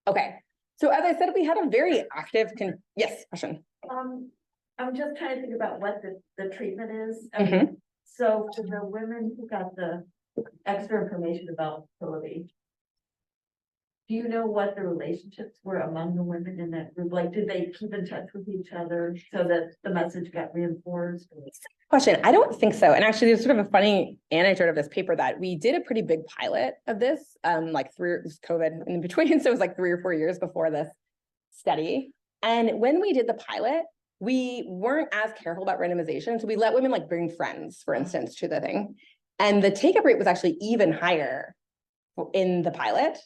Okay. So as I said, we had a very active, yes, question. I'm just trying to think about what the treatment is. Mm-hmm. So for the women who got the extra information about fertility, Do you know what the relationships were among the women in that group? Like, did they keep in touch with each other so that the message got reinforced? Question, I don't think so. And actually, there's sort of a funny anecdote of this paper that we did a pretty big pilot of this, like COVID in between. So it was like 3 or 4 years before this study. And when we did the pilot, we weren't as careful about randomization. So we let women like bring friends, for instance, to the thing. And the take-up rate was actually even higher in the pilot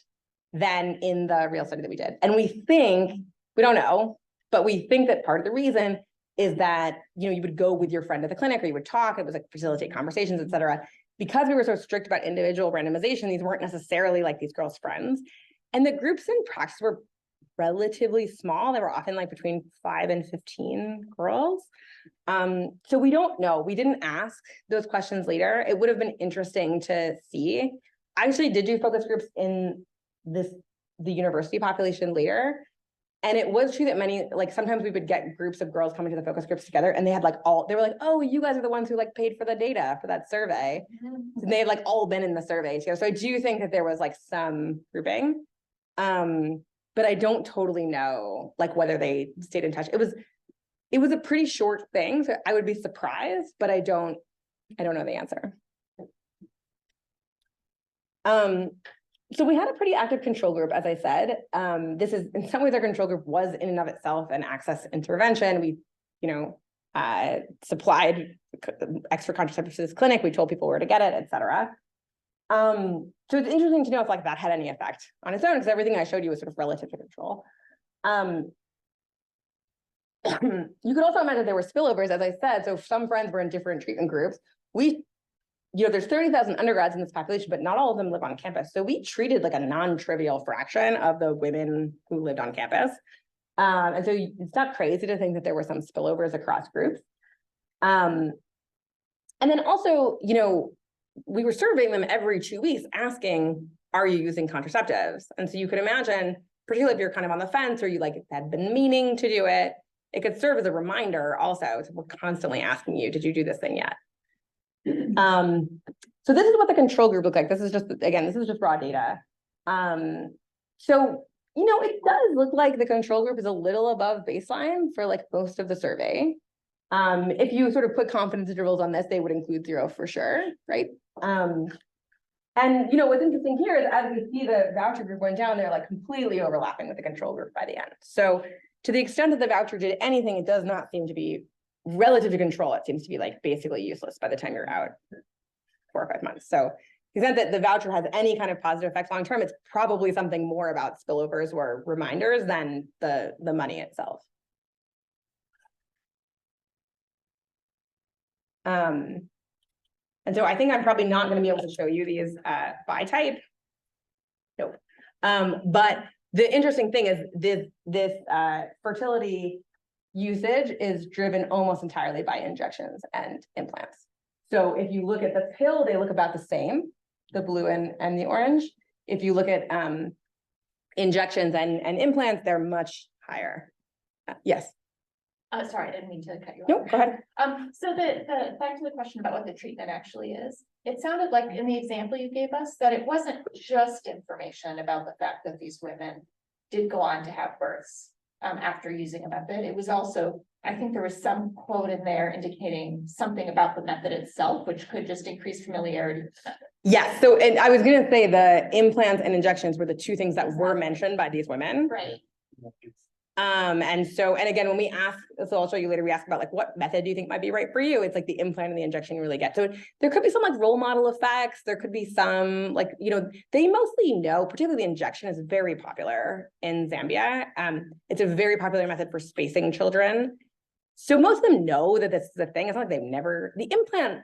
than in the real study that we did. And we think, we don't know, but we think that part of the reason is that, you would go with your friend to the clinic or you would talk, it was like facilitate conversations, et cetera. Because we were so strict about individual randomization, these weren't necessarily like these girls' friends. And the groups in practice were relatively small. They were often like between 5 and 15 girls. So we don't know. We didn't ask those questions later. It would have been interesting to see. I actually did do focus groups in the university population later. And it was true that sometimes we would get groups of girls coming to the focus groups together and they had they were like, oh, you guys are the ones who like paid for the data for that survey. And they had like all been in the survey together. So I do think that there was like some grouping. But I don't totally know like whether they stayed in touch. It was a pretty short thing. So I would be surprised, but I don't know the answer. So we had a pretty active control group, as I said. This is, in some ways, our control group was in and of itself an access intervention. We, supplied extra contraceptives to this clinic. We told people where to get it, et cetera. So it's interesting to know if like that had any effect on its own, because everything I showed you was sort of relative to control. You could also imagine there were spillovers, as I said. So some friends were in different treatment groups. There's 30,000 undergrads in this population, but not all of them live on campus. So we treated like a non-trivial fraction of the women who lived on campus. And so it's not crazy to think that there were some spillovers across groups. And then also, we were surveying them every 2 weeks asking, are you using contraceptives? And so you could imagine, particularly if you're kind of on the fence or you had been meaning to do it, it could serve as a reminder also. So we're constantly asking you, did you do this thing yet? So this is what the control group looked like. This is just raw data. So, it does look like the control group is a little above baseline for like most of the survey. If you sort of put confidence intervals on this, they would include 0 for sure, right? And what's interesting here is as we see the voucher group going down, they're like completely overlapping with the control group by the end. So to the extent that the voucher did anything, it does not seem to be relative to control. It seems to be like basically useless by the time you're out 4 or 5 months. So the extent that the voucher has any kind of positive effect long term, it's probably something more about spillovers or reminders than the money itself. And so I think I'm probably not going to be able to show you these by type. Nope. But the interesting thing is this fertility usage is driven almost entirely by injections and implants. So if you look at the pill, they look about the same, the blue and the orange. If you look at injections and implants, they're much higher. Yes. Sorry, I didn't mean to cut you off. Nope, go ahead. So the back to the question about what the treatment actually is, it sounded like in the example you gave us that it wasn't just information about the fact that these women did go on to have births after using a method. It was also, I think there was some quote in there indicating something about the method itself, which could just increase familiarity with the method. Yes, so and I was going to say the implants and injections were the 2 things that were mentioned by these women. Right. And again, when we ask, so I'll show you later, we ask about like, what method do you think might be right for you? It's like the implant and the injection you really get. So there could be some like role model effects. There could be some like, they mostly know, particularly the injection is very popular in Zambia. It's a very popular method for spacing children. So most of them know that this is a thing. It's not like they've never, the implant,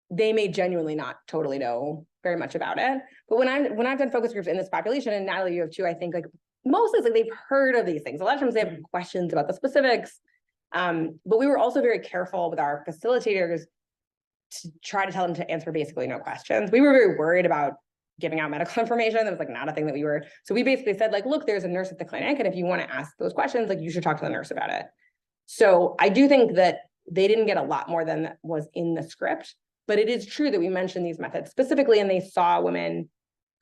they may genuinely not totally know very much about it. But when I've done focus groups in this population, and Natalie, you have too, I think like mostly it's like they've heard of these things. A lot of times they have questions about the specifics. But we were also very careful with our facilitators to try to tell them to answer basically no questions. We were very worried about giving out medical information. That was like not a thing that we were. So we basically said like, look, there's a nurse at the clinic. And if you want to ask those questions, like you should talk to the nurse about it. So I do think that they didn't get a lot more than was in the script, but it is true that we mentioned these methods specifically, and they saw women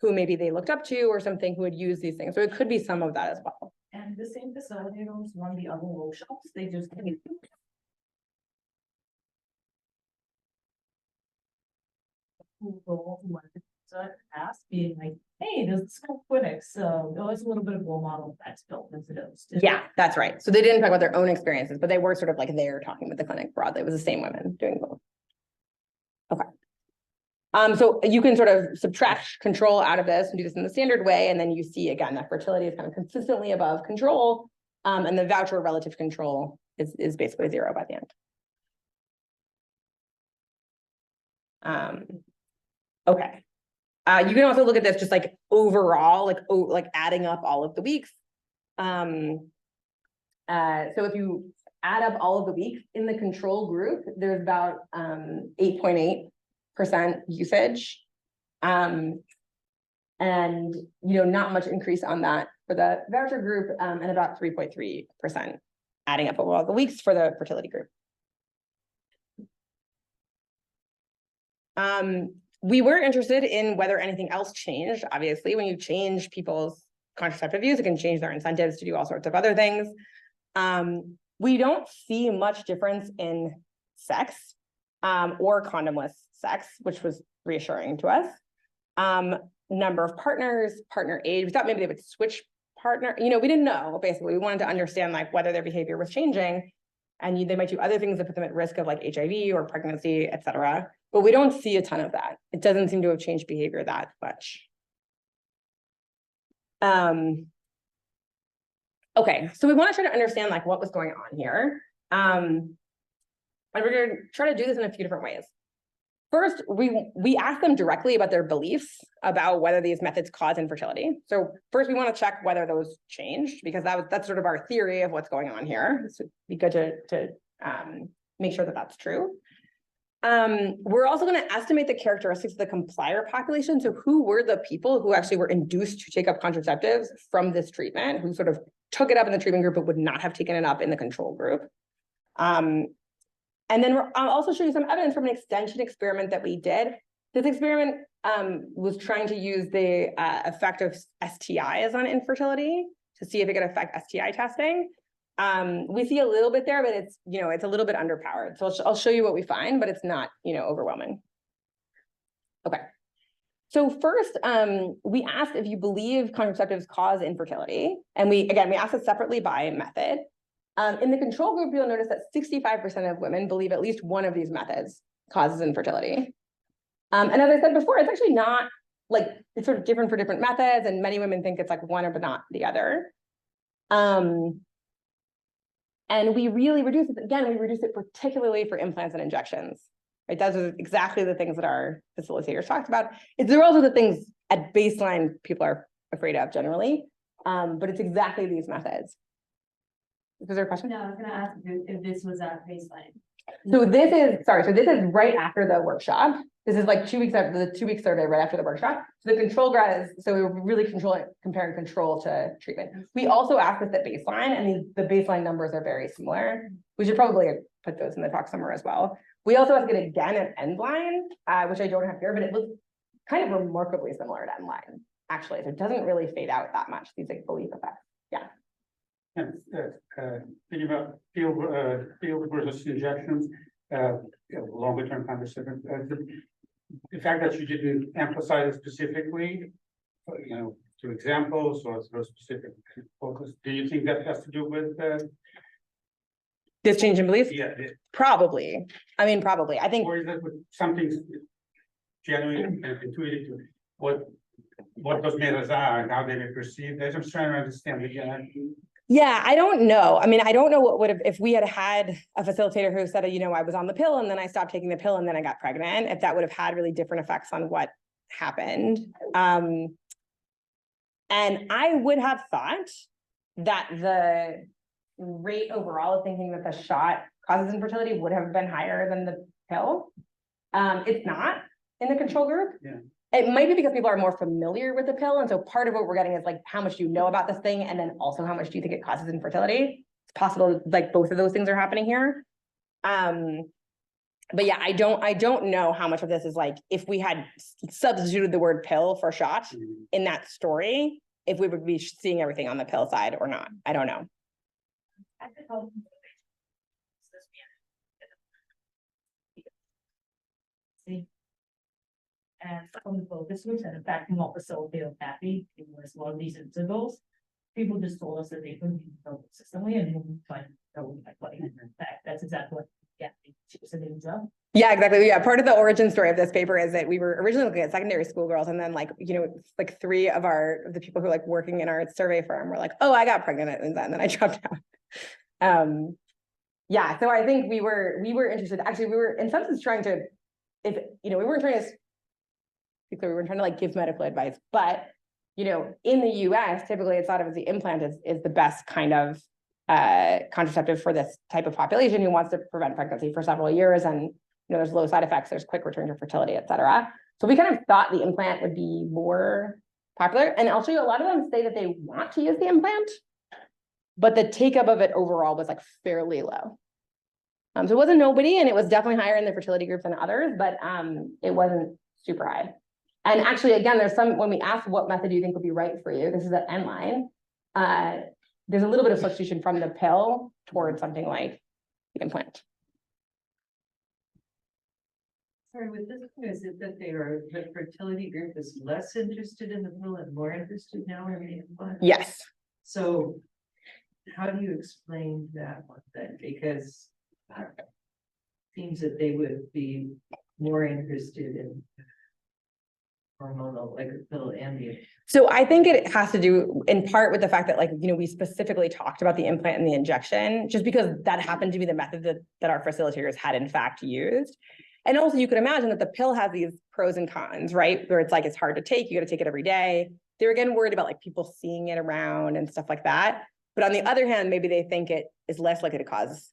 who maybe they looked up to or something who had used these things. So it could be some of that as well. And the same facilitators run the other workshops, they just. Role who wanted to ask, being like, hey, there's this whole clinic, so there was a little bit of role model that's built into those. Yeah, that's right. So they didn't talk about their own experiences, but they were sort of like there talking with the clinic broadly. It was the same women doing both. Okay. So you can sort of subtract control out of this and do this in the standard way. And then you see again, that fertility is kind of consistently above control. And the voucher relative control is basically 0 by the end. Okay. You can also look at this just like overall, like adding up all of the weeks. So if you add up all of the weeks in the control group, there's about 8.8% usage. And not much increase on that for the voucher group, and about 3.3% adding up all the weeks for the fertility group. We were interested in whether anything else changed. Obviously, when you change people's contraceptive use, it can change their incentives to do all sorts of other things. We don't see much difference in sex or condomless sex, which was reassuring to us. Number of partners, partner age, we thought maybe they would switch partner. We didn't know, basically. We wanted to understand like whether their behavior was changing, and they might do other things that put them at risk of like HIV or pregnancy, et cetera. But we don't see a ton of that. It doesn't seem to have changed behavior that much. Okay, so we want to try to understand like what was going on here. And we're going to try to do this in a few different ways. First, we ask them directly about their beliefs about whether these methods cause infertility. So first, we want to check whether those changed, because that's sort of our theory of what's going on here. So it'd be good to make sure that that's true. We're also going to estimate the characteristics of the complier population. So who were the people who actually were induced to take up contraceptives from this treatment, who sort of took it up in the treatment group but would not have taken it up in the control group. And then I'll also show you some evidence from an extension experiment that we did. This experiment was trying to use the effect of STIs on infertility to see if it could affect STI testing. We see a little bit there, but it's a little bit underpowered. So I'll show you what we find, but it's not overwhelming. Okay. So first, we asked if you believe contraceptives cause infertility, and we asked it separately by method. In the control group, you'll notice that 65% of women believe at least one of these methods causes infertility. And as I said before, it's actually not like, it's sort of different for different methods, and many women think it's like one or but not the other. And we really reduce it, again, we reduce it particularly for implants and injections, right? Those are exactly the things that our facilitators talked about. They're also the things at baseline people are afraid of generally, but it's exactly these methods. Was there a question? No, I was gonna ask if this was at baseline. So this is right after the workshop. This is like 2 weeks after the 2 week survey, right after the workshop. So the control grad is, so we were really comparing control to treatment. We also asked this at baseline, and the baseline numbers are very similar. We should probably put those in the talk somewhere as well. We also asked it again at endline, which I don't have here, but it looks kind of remarkably similar to endline, actually. So it doesn't really fade out that much, these like belief effects. Yeah. And thinking about field versus injections, longer term contraception, the fact that you didn't emphasize it specifically, through examples or through specific focus, do you think that has to do with this change in belief? Yeah. Probably. I mean, probably. I think. Or is that with something genuine and intuitive? What those methods are and how they may perceive? I'm just trying to understand again. Yeah, I don't know. I mean, I don't know what would have, if we had had a facilitator who said, I was on the pill and then I stopped taking the pill and then I got pregnant, if that would have had really different effects on what happened. And I would have thought that the rate overall of thinking that the shot causes infertility would have been higher than the pill. It's not in the control group. Yeah. It might be because people are more familiar with the pill. And so part of what we're getting is like, how much do you know about this thing? And then also how much do you think it causes infertility? It's possible like both of those things are happening here. But yeah, I don't know how much of this is like, if we had substituted the word pill for shot in that story, if we would be seeing everything on the pill side or not. I don't know. And from the focus groups, and in fact, not facilitated happy, it was one of these intervals. People just told us that they couldn't be felt consistently and moving fine. That's exactly what she was saying. Yeah, exactly. Yeah, part of the origin story of this paper is that we were originally looking at secondary school girls, and then like, you know, like 3 of the people who are like working in our survey firm were like, oh, I got pregnant, and then I dropped out. Yeah, so I think we were interested. Actually, we were in some sense trying to, if you know, we weren't trying to. We weren't trying to like give medical advice, but you know, in the US, typically it's thought of as the implant is the best kind of contraceptive for this type of population who wants to prevent pregnancy for several years, and you know, there's low side effects, there's quick return to fertility, et cetera. So we kind of thought the implant would be more popular, and also a lot of them say that they want to use the implant, but the take up of it overall was like fairly low. So it wasn't nobody, and it was definitely higher in the fertility groups than others, but it wasn't super high. And actually, again, there's some, when we ask what method do you think would be right for you, this is at end line, there's a little bit of substitution from the pill towards something like the implant. Sorry, with this one, is it that the fertility group is less interested in the pill and more interested now in the implant? Yes. So how do you explain that one then? Because it seems that they would be more interested in hormonal, like a pill and the. So I think it has to do in part with the fact that, like, you know, we specifically talked about the implant and the injection, just because that happened to be the method that our facilitators had in fact used. And also you could imagine that the pill has these pros and cons, right? Where it's like, it's hard to take, you got to take it every day. They're again worried about like people seeing it around and stuff like that. But on the other hand, maybe they think it is less likely to cause,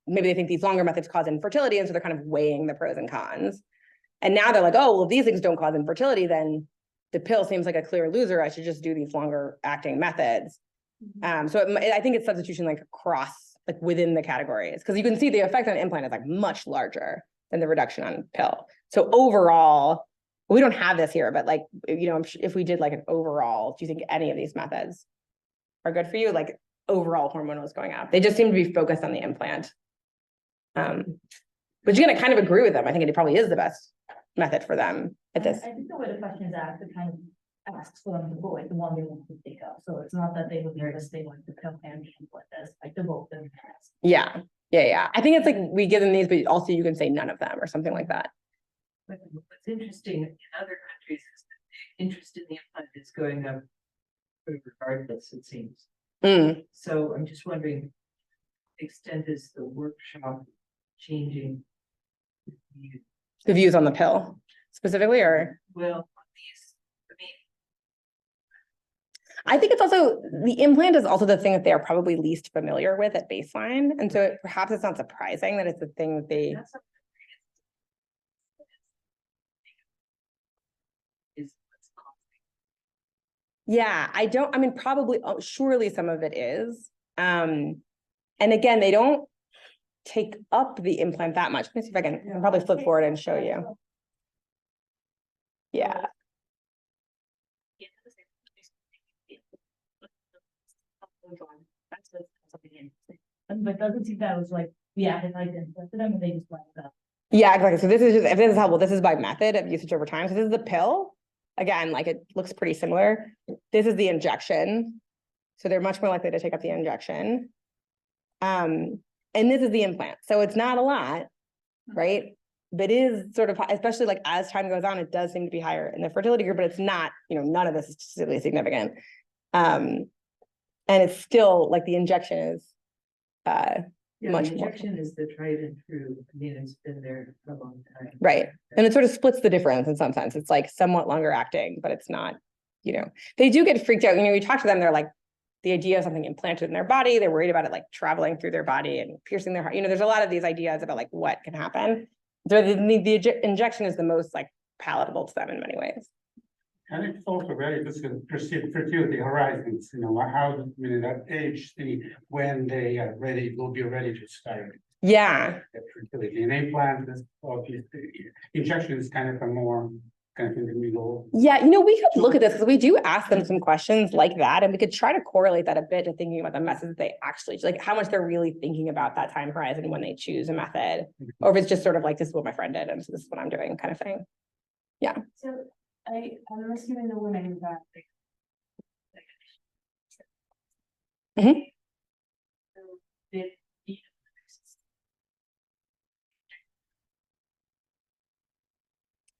maybe they think these longer methods cause infertility. And so they're kind of weighing the pros and cons. And now they're like, oh, well, if these things don't cause infertility, then the pill seems like a clear loser. I should just do these longer acting methods. So I think it's substitution like across, like within the categories, because you can see the effect on implant is like much larger than the reduction on pill. So overall, we don't have this here, but like, you know, if we did like an overall, do you think any of these methods are good for you? Like overall hormonal is going up. They just seem to be focused on the implant. But you're gonna kind of agree with them. I think it probably is the best method for them at this. I think the way the question is asked, it kind of asks for them to avoid the one they want to take up. So it's not that they would nervous, they want to pill and implant this, like the both of them. Yeah. I think it's like we give them these, but also you can say none of them or something like that. But what's interesting in other countries is that the interest in the implant is going up regardless, it seems. So I'm just wondering, to what extent is the workshop changing the views on the pill specifically, or? Well, these, I think it's also, the implant is also the thing that they are probably least familiar with at baseline. And so perhaps it's not surprising that it's the thing that they. Yeah, I mean, probably, surely some of it is. And again, they don't take up the implant that much. Let me see if I can probably flip forward and show you. Yeah. But doesn't see that was like, yeah, if I didn't to them and they just went up. Yeah, exactly. So this is just, if this is helpful, this is by method of usage over time. So this is the pill. Again, like it looks pretty similar. This is the injection. So they're much more likely to take up the injection. And this is the implant. So it's not a lot, right? But it is sort of, especially like as time goes on, it does seem to be higher in the fertility group, but it's not, you know, none of this is statistically significant. And it's still like the injection is much the more. injection is the tried and true. I mean, it's been there for a long time. Right. And it sort of splits the difference in some sense. It's like somewhat longer acting, but it's not, you know, they do get freaked out. You know, we talk to them, they're like, the idea of something implanted in their body, they're worried about it like traveling through their body and piercing their heart. You know, there's a lot of these ideas about like what can happen. So the injection is the most like palatable to them in many ways. And it's also very difficult to perceive fertility horizons, you know, how, I mean, that age, when they are ready, will be ready to start. Yeah. fertility, and implant this, or the injection is kind of a more, kind of in the middle. Yeah, we could look at this because we do ask them some questions like that, and we could try to correlate that a bit to thinking about the methods they actually, like how much they're really thinking about that time horizon when they choose a method, or if it's just sort of like, this is what my friend did, and so this is what I'm doing kind of thing. So I'm assuming the women that. Mhm. Did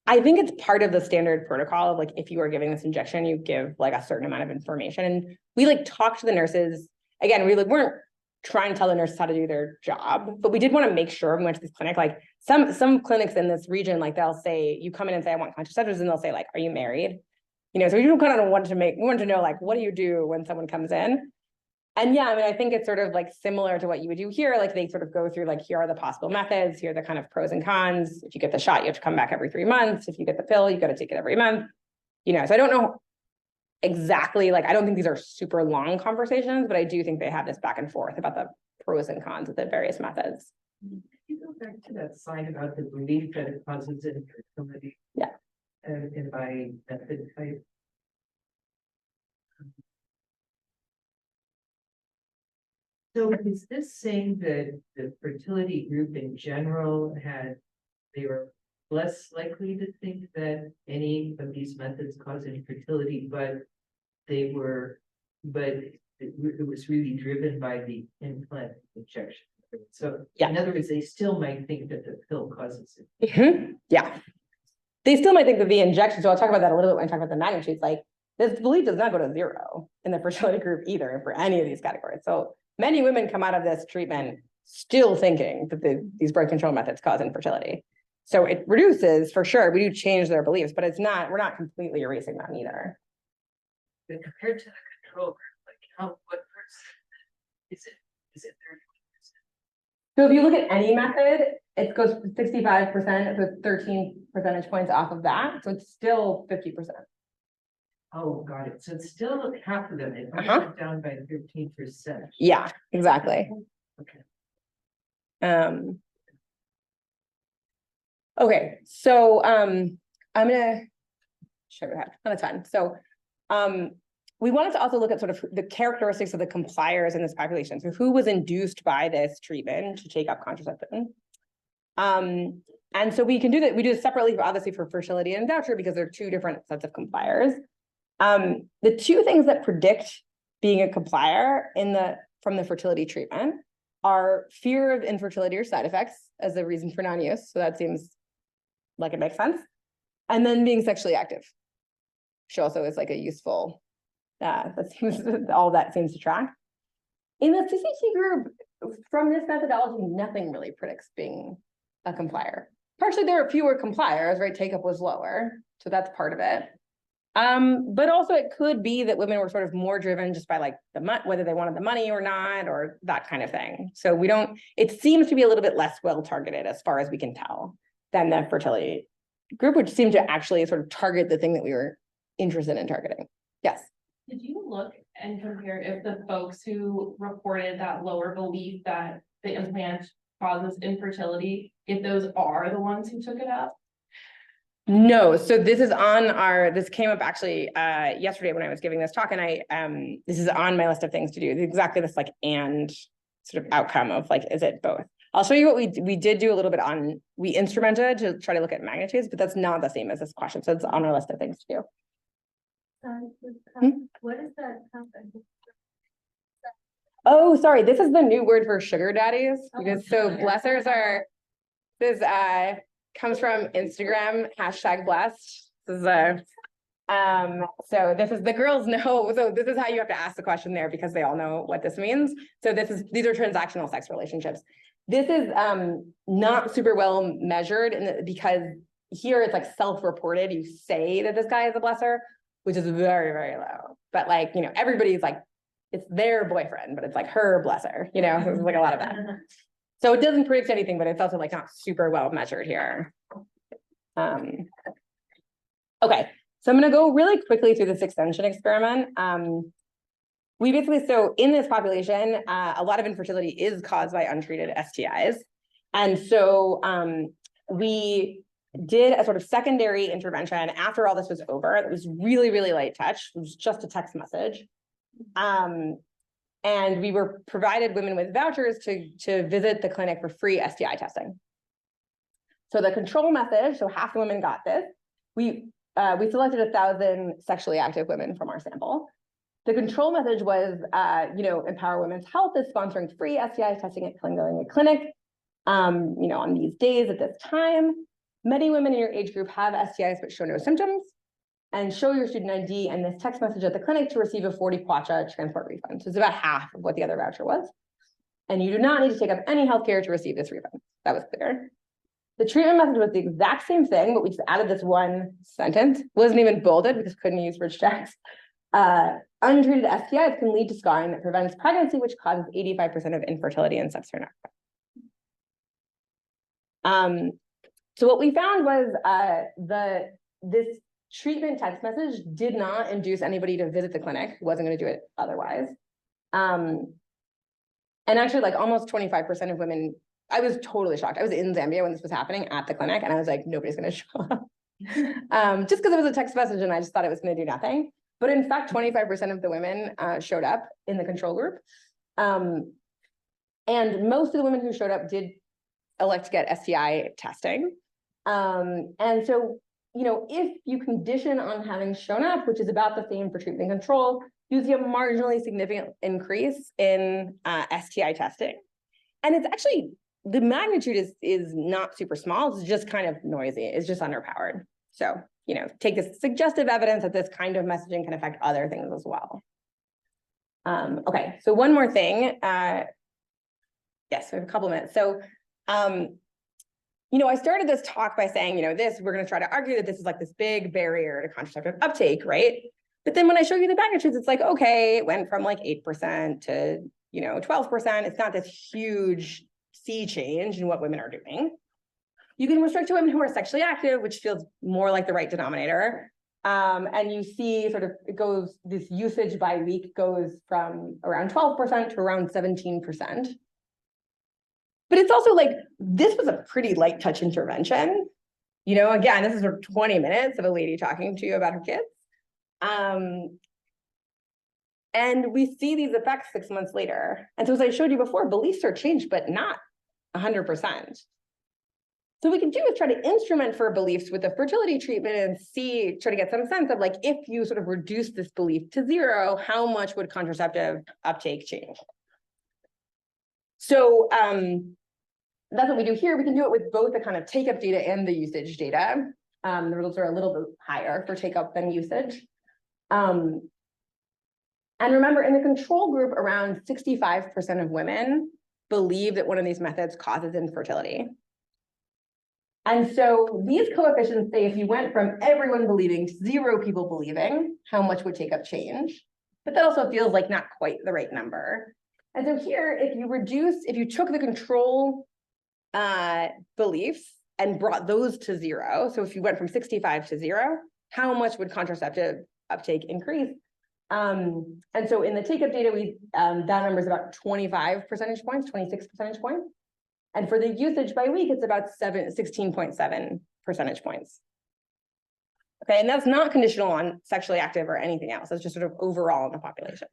I think it's part of the standard protocol of like, if you are giving this injection, you give like a certain amount of information. And we like talk to the nurses. Again, we like weren't trying to tell the nurses how to do their job, but we did want to make sure we went to this clinic. Like some clinics in this region, like they'll say, you come in and say, I want contraceptives, and they'll say, like, are you married? So we kind of wanted to know, like, what do you do when someone comes in? And yeah, I mean, I think it's sort of like similar to what you would do here. Like they sort of go through like, here are the possible methods, here are the kind of pros and cons. If you get the shot, you have to come back every 3 months. If you get the pill, you got to take it every month. So I don't know exactly, like, I don't think these are super long conversations, but I do think they have this back and forth about the pros and cons of the various methods. Can you go back to that slide about the belief that it causes infertility? Yeah. And by method type. So is this saying that the fertility group in general they were less likely to think that any of these methods cause infertility, but it was really driven by the implant injection? So Yeah. in other words, they still might think that the pill causes it. Yeah. They still might think that the injection, so I'll talk about that a little bit when I talk about the magnitudes, like this belief does not go to 0 in the fertility group either for any of these categories. So many women come out of this treatment still thinking that these birth control methods cause infertility. So it reduces, for sure, we do change their beliefs, but we're not completely erasing them either. But compared to the control group, like what percent is it 30%? So if you look at any method, it goes 65%, so 13 percentage points off of that. So it's still 50%. Oh, got it. So it's still half of them. It went down by 13%. Yeah, exactly. Okay. Okay, so I'm gonna show you how not a ton. So we wanted to also look at sort of the characteristics of the compliers in this population. So who was induced by this treatment to take up contraception? And so we can do that. We do this separately, obviously, for fertility and voucher because they're 2 different sets of compliers. The 2 things that predict being a complier from the fertility treatment are fear of infertility or side effects as a reason for non-use. So that seems like it makes sense. And then being sexually active, which also is like a useful, all that seems to track. In the CCT group, from this methodology, nothing really predicts being a complier. Partially, there are fewer compliers, right? Take-up was lower, so that's part of it. But also it could be that women were sort of more driven just by like whether they wanted the money or not, or that kind of thing. So it seems to be a little bit less well targeted as far as we can tell than the fertility group, which seemed to actually sort of target the thing that we were interested in targeting. Yes. Did you look and compare if the folks who reported that lower belief that the implant causes infertility, if those are the ones who took it up? No, so this came up actually yesterday when I was giving this talk, and this is on my list of things to do. It's exactly this like and sort of outcome of like, is it both? I'll show you what we did do a little bit on, we instrumented to try to look at magnitudes, but that's not the same as this question. So it's on our list of things to do. What is that? Oh, sorry. This is the new word for sugar daddies. Because so blessers are, this comes from Instagram, #blessed. This is so this is the girls know. So this is how you have to ask the question there because they all know what this means. So these are transactional sex relationships. This is not super well measured because here it's like self-reported. You say that this guy is a blesser, which is very, very low. But like, everybody's like, it's their boyfriend, but it's like her blesser, so there's like a lot of that. So it doesn't predict anything, but it's also like not super well measured here. Okay, so I'm gonna go really quickly through this extension experiment. So in this population, a lot of infertility is caused by untreated STIs. And so we did a sort of secondary intervention after all this was over. It was really, really light touch. It was just a text message. And we were provided women with vouchers to visit the clinic for free STI testing. So the control method, so half the women got this. We selected 1,000 sexually active women from our sample. The control message was, Empower Women's Health is sponsoring free STI testing at Clinic, on these days at this time. Many women in your age group have STIs but show no symptoms, and show your student ID and this text message at the clinic to receive a 40 kwacha transport refund. So it's about half of what the other voucher was. And you do not need to take up any healthcare to receive this refund. That was clear. The treatment message was the exact same thing, but we just added this one sentence. Wasn't even bolded because couldn't use bridge text. Untreated STIs can lead to scarring that prevents pregnancy, which causes 85% of infertility in Sub-Saharan Africa. So what we found was this treatment text message did not induce anybody to visit the clinic, wasn't going to do it otherwise. And actually, like almost 25% of women, I was totally shocked. I was in Zambia when this was happening at the clinic, and I was like, nobody's going to show up. Just because it was a text message and I just thought it was going to do nothing. But in fact, 25% of the women showed up in the control group. And most of the women who showed up did elect to get STI testing. And so, if you condition on having shown up, which is about the same for treatment and control, you see a marginally significant increase in STI testing. And it's actually, the magnitude is not super small. It's just kind of noisy. It's just underpowered. So, take this suggestive evidence that this kind of messaging can affect other things as well. Okay, so one more thing. Yes, we have a couple minutes. So, I started this talk by saying, we're going to try to argue that this is like this big barrier to contraceptive uptake, right? But then when I show you the magnitudes, it's like, okay, it went from like 8% to, 12%. It's not this huge sea change in what women are doing. You can restrict to women who are sexually active, which feels more like the right denominator. And you see sort of, this usage by week goes from around 12% to around 17%. But it's also like, this was a pretty light touch intervention. Again, this is sort of 20 minutes of a lady talking to you about her kids. And we see these effects 6 months later. And so as I showed you before, beliefs are changed, but not 100%. So what we can do is try to instrument for beliefs with a fertility treatment and try to get some sense of like, if you sort of reduce this belief to 0, how much would contraceptive uptake change? So that's what we do here. We can do it with both the kind of take-up data and the usage data. The results are a little bit higher for take-up than usage. And remember, in the control group, around 65% of women believe that one of these methods causes infertility. And so these coefficients say if you went from everyone believing to 0 people believing, how much would take-up change? But that also feels like not quite the right number. And so here, if you took the control beliefs and brought those to 0, so if you went from 65 to 0, how much would contraceptive uptake increase? And so in the take-up data, that number is about 25 percentage points, 26 percentage points. And for the usage by week, it's about 16.7 percentage points. Okay, and that's not conditional on sexually active or anything else. It's just sort of overall in the population.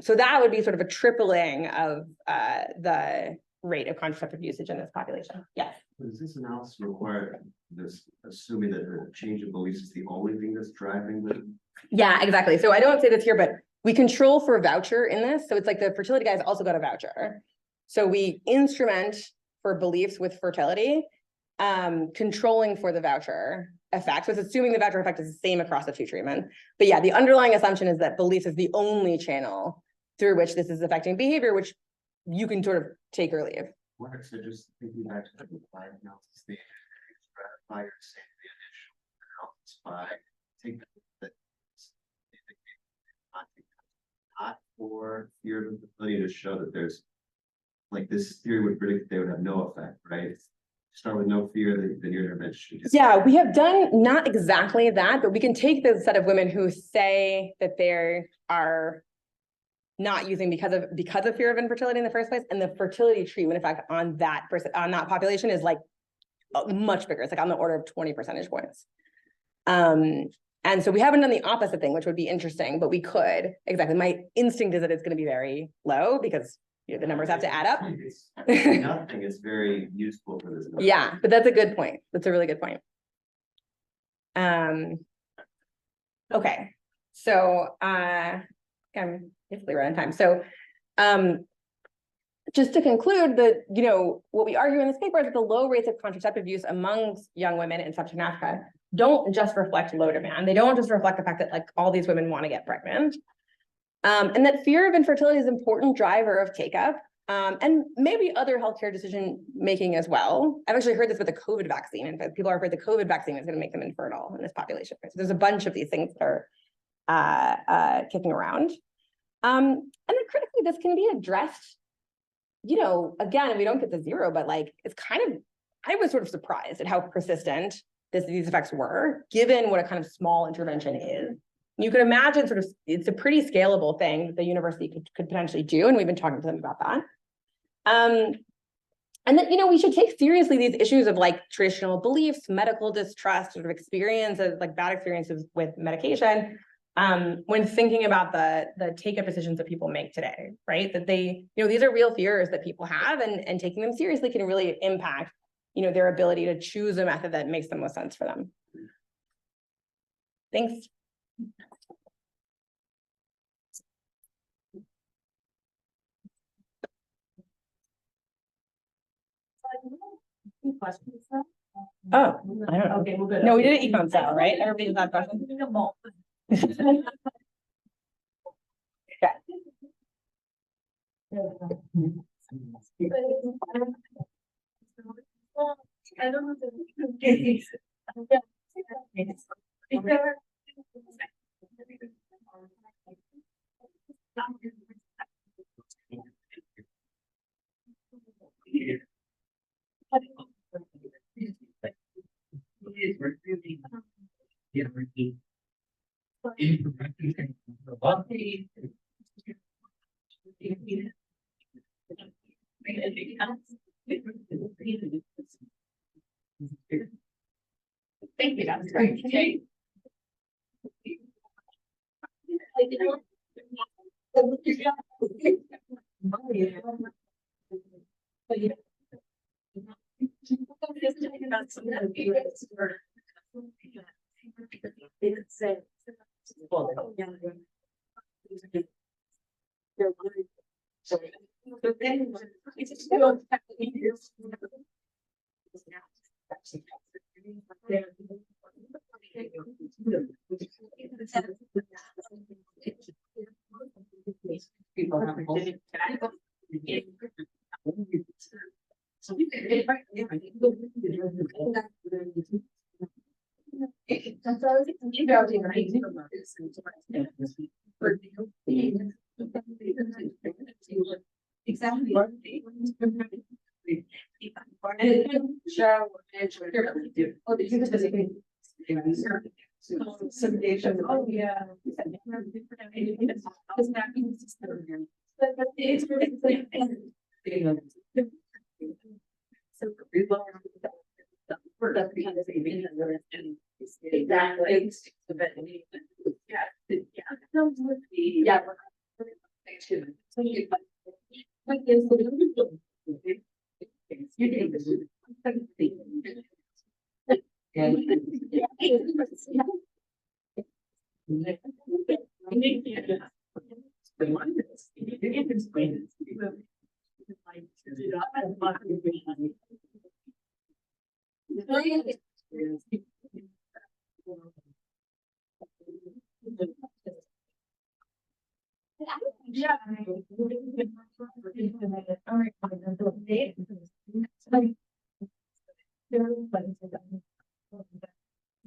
So that would be sort of a tripling of the rate of contraceptive usage in this population. Yes. Does this analysis require this, assuming that the change of beliefs is the only thing that's driving the? Yeah, exactly. So I don't say this here, but we control for a voucher in this. So it's like the fertility guys also got a voucher. So we instrument for beliefs with fertility, controlling for the voucher effect. So it's assuming the voucher effect is the same across the 2 treatments. But yeah, the underlying assumption is that beliefs is the only channel through which this is affecting behavior, which you can sort of take or leave. Right, so just thinking back to the applied analysis, the stratifier say the initial analysis by taking that not for fear of infertility, to show that there's like this theory would predict that they would have no effect, right? Start with no fear, then your intervention. Yeah, we have done not exactly that, but we can take the set of women who say that they are not using because of fear of infertility in the first place, and the fertility treatment effect on that population is like much bigger. It's like on the order of 20 percentage points. And so we haven't done the opposite thing, which would be interesting, but we could. Exactly. My instinct is that it's going to be very low because the numbers have to add up. Nothing is very useful for this. Yeah, but that's a good point. That's a really good point. Okay, so I'm basically right on time. So just to conclude, what we argue in this paper is that the low rates of contraceptive use amongst young women in Sub-Saharan Africa don't just reflect low demand. They don't just reflect the fact that like all these women want to get pregnant. And that fear of infertility is an important driver of take-up, and maybe other healthcare decision making as well. I've actually heard this with the COVID vaccine. In fact, people are afraid the COVID vaccine is going to make them infertile in this population. So there's a bunch of these things that are kicking around. And then critically, this can be addressed, again, we don't get to zero, but like, it's kind of, I was sort of surprised at how persistent these effects were, given what a kind of small intervention is. You could imagine sort of, it's a pretty scalable thing that the university could potentially do. And we've been talking to them about that. And that, we should take seriously these issues of like traditional beliefs, medical distrust, sort of experiences, like bad experiences with medication, when thinking about the take-up decisions that people make today, right? That they, these are real fears that people have, and taking them seriously can really impact, their ability to choose a method that makes the most sense for them. Thanks. Oh, I don't know. Okay, we're good. No, we did it econ style, right? Everybody does that question. Yeah. I don't know. Thank you, that's great. Okay. Exactly. Oh, yeah.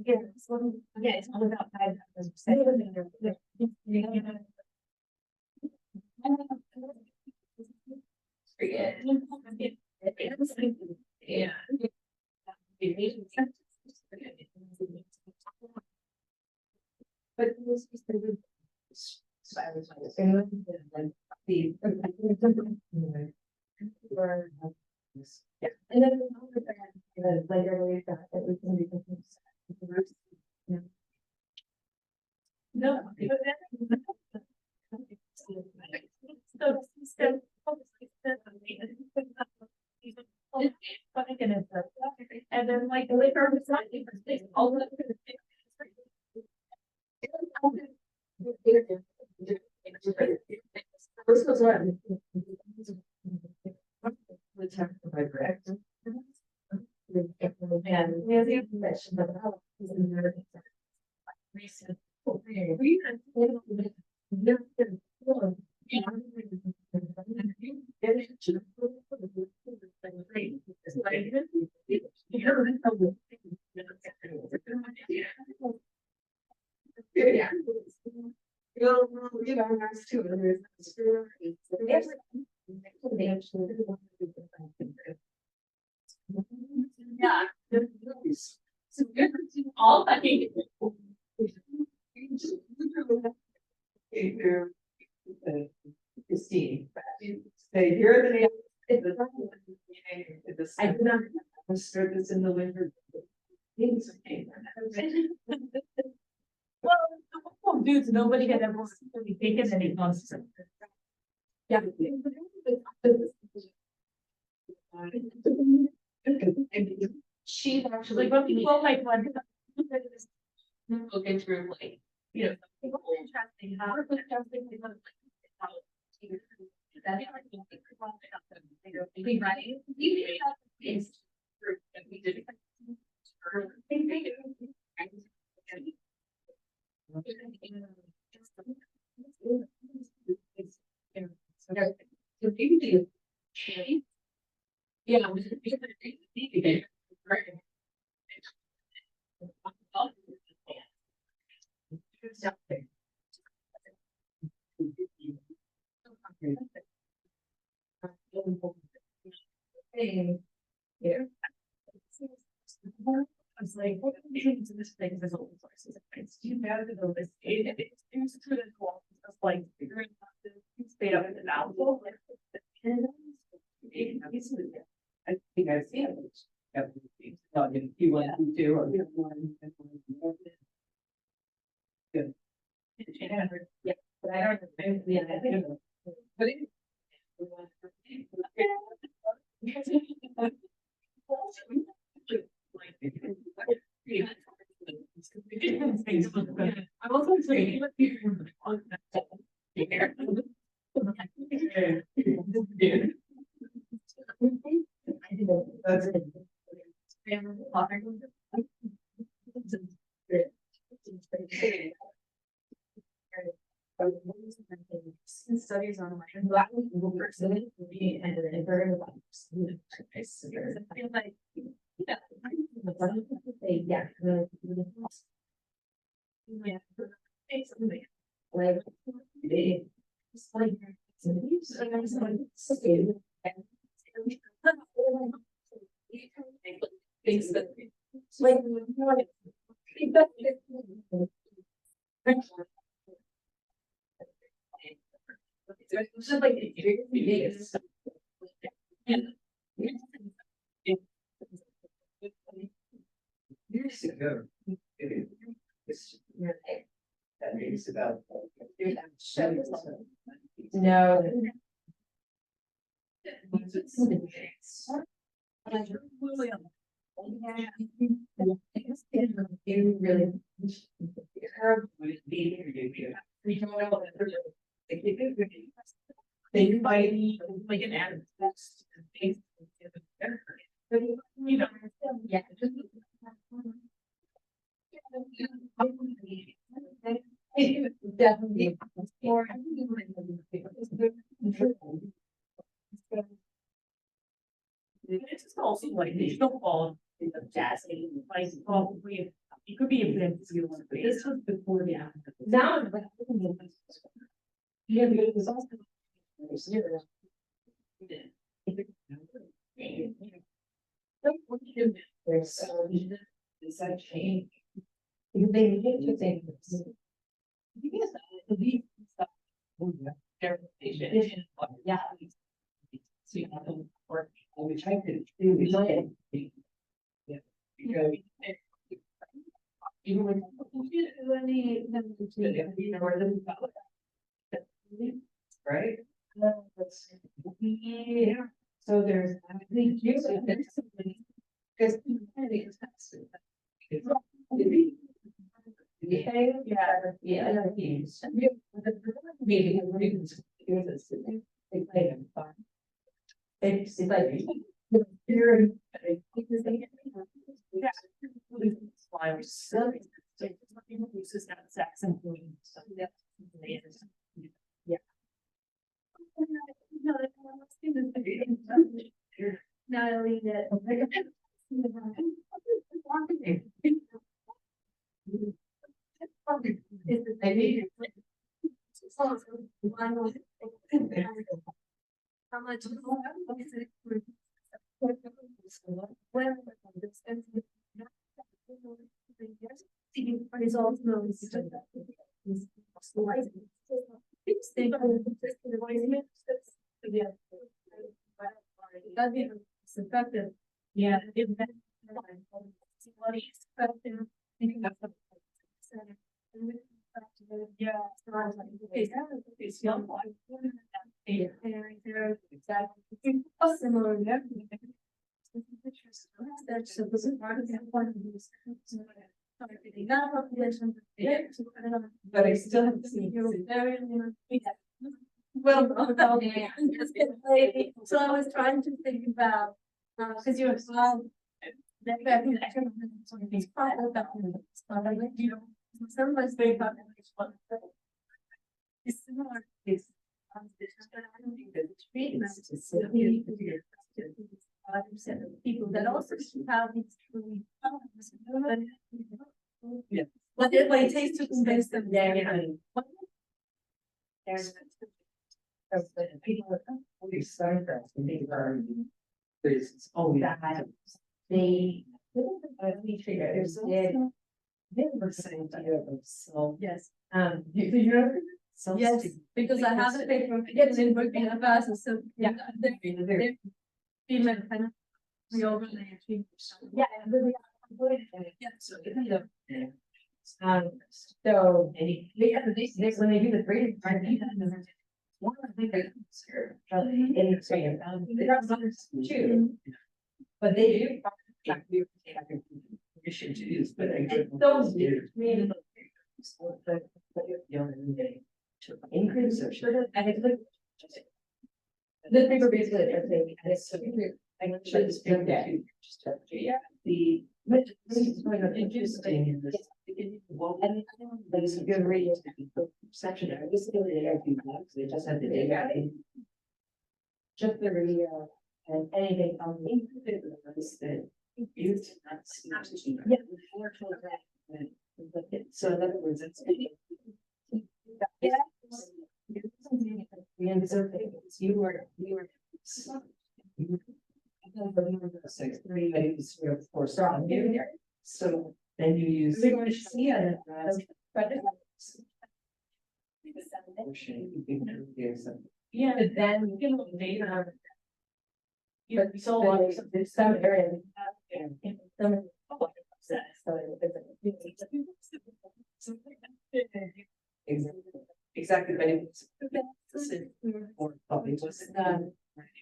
Yeah, it's all about 5%. Yeah. But Yeah. And then later we got that we can be. No. And then like later it's not even all the. Yeah. All I think. Christine, say, here are the names. I do not start this in the winter. Well, dudes, nobody had ever really taken any concept. Yeah. She's actually, but people like when. Looking through like, you know. Interesting how. Yeah. Yeah. I was like, what are things in this thing? There's all sources. It's too bad to go this. It's true that it's like figuring out the state of it now. I think I've seen it. If you want to do or. Good. Yeah, but I don't know. Yeah, I think. But it. I'm also saying what people on that. That's it. Studies on black people person be and then very I feel like yeah, yeah, like it's like things that like it's just like Years ago. That means about. no. You really. We don't know. They invite me like an ad. You know. Yeah. Definitely. It's just also like they don't fall in the jazz, like probably it could be a bit. This was before the. Now. Yeah, but it was also. There's so it's a change. Because they need to think. Yes, I believe stuff population. Yeah. So you have to work, which I could do. Yeah. Because even when. Right? Yeah, so there's. Because. It's like. You're. Why we're so. Uses that sex and. Yeah. Natalie, that. How much? Results. It's effective. Yeah. Similar. That's a part of the But I still haven't seen. Well, so I was trying to think about, because you're some of us very it's similar. It's but I don't think that it's treatment people that also have these truly. Yeah. But it takes to convince them. People always start that when they are. It's always. They. They were saying to so. Yes. You're. Yes, because I have a paper, yes, in Burkina Faso, so, yeah. They're female kind of. We over there. Yeah. Yeah, so. So, when they do the breeding, one of the things here, in saying, they have others too. But they do. Permission to use, but I get those. To increase or should I think the paper basically it's I should just bring that yeah the but this is going to interesting in this well and there's a good read section there this is the they just had the data just the radio and anything on the that used yeah so in other words it's yeah. You were 6-3 4 strong here. So then you use Yeah, but then you can look data. You're so long, some area. Exactly, but it's or probably was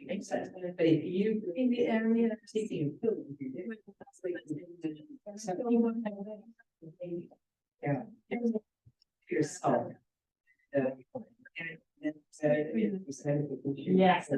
makes sense. But if you in the area. taking yeah, yourself. Yes.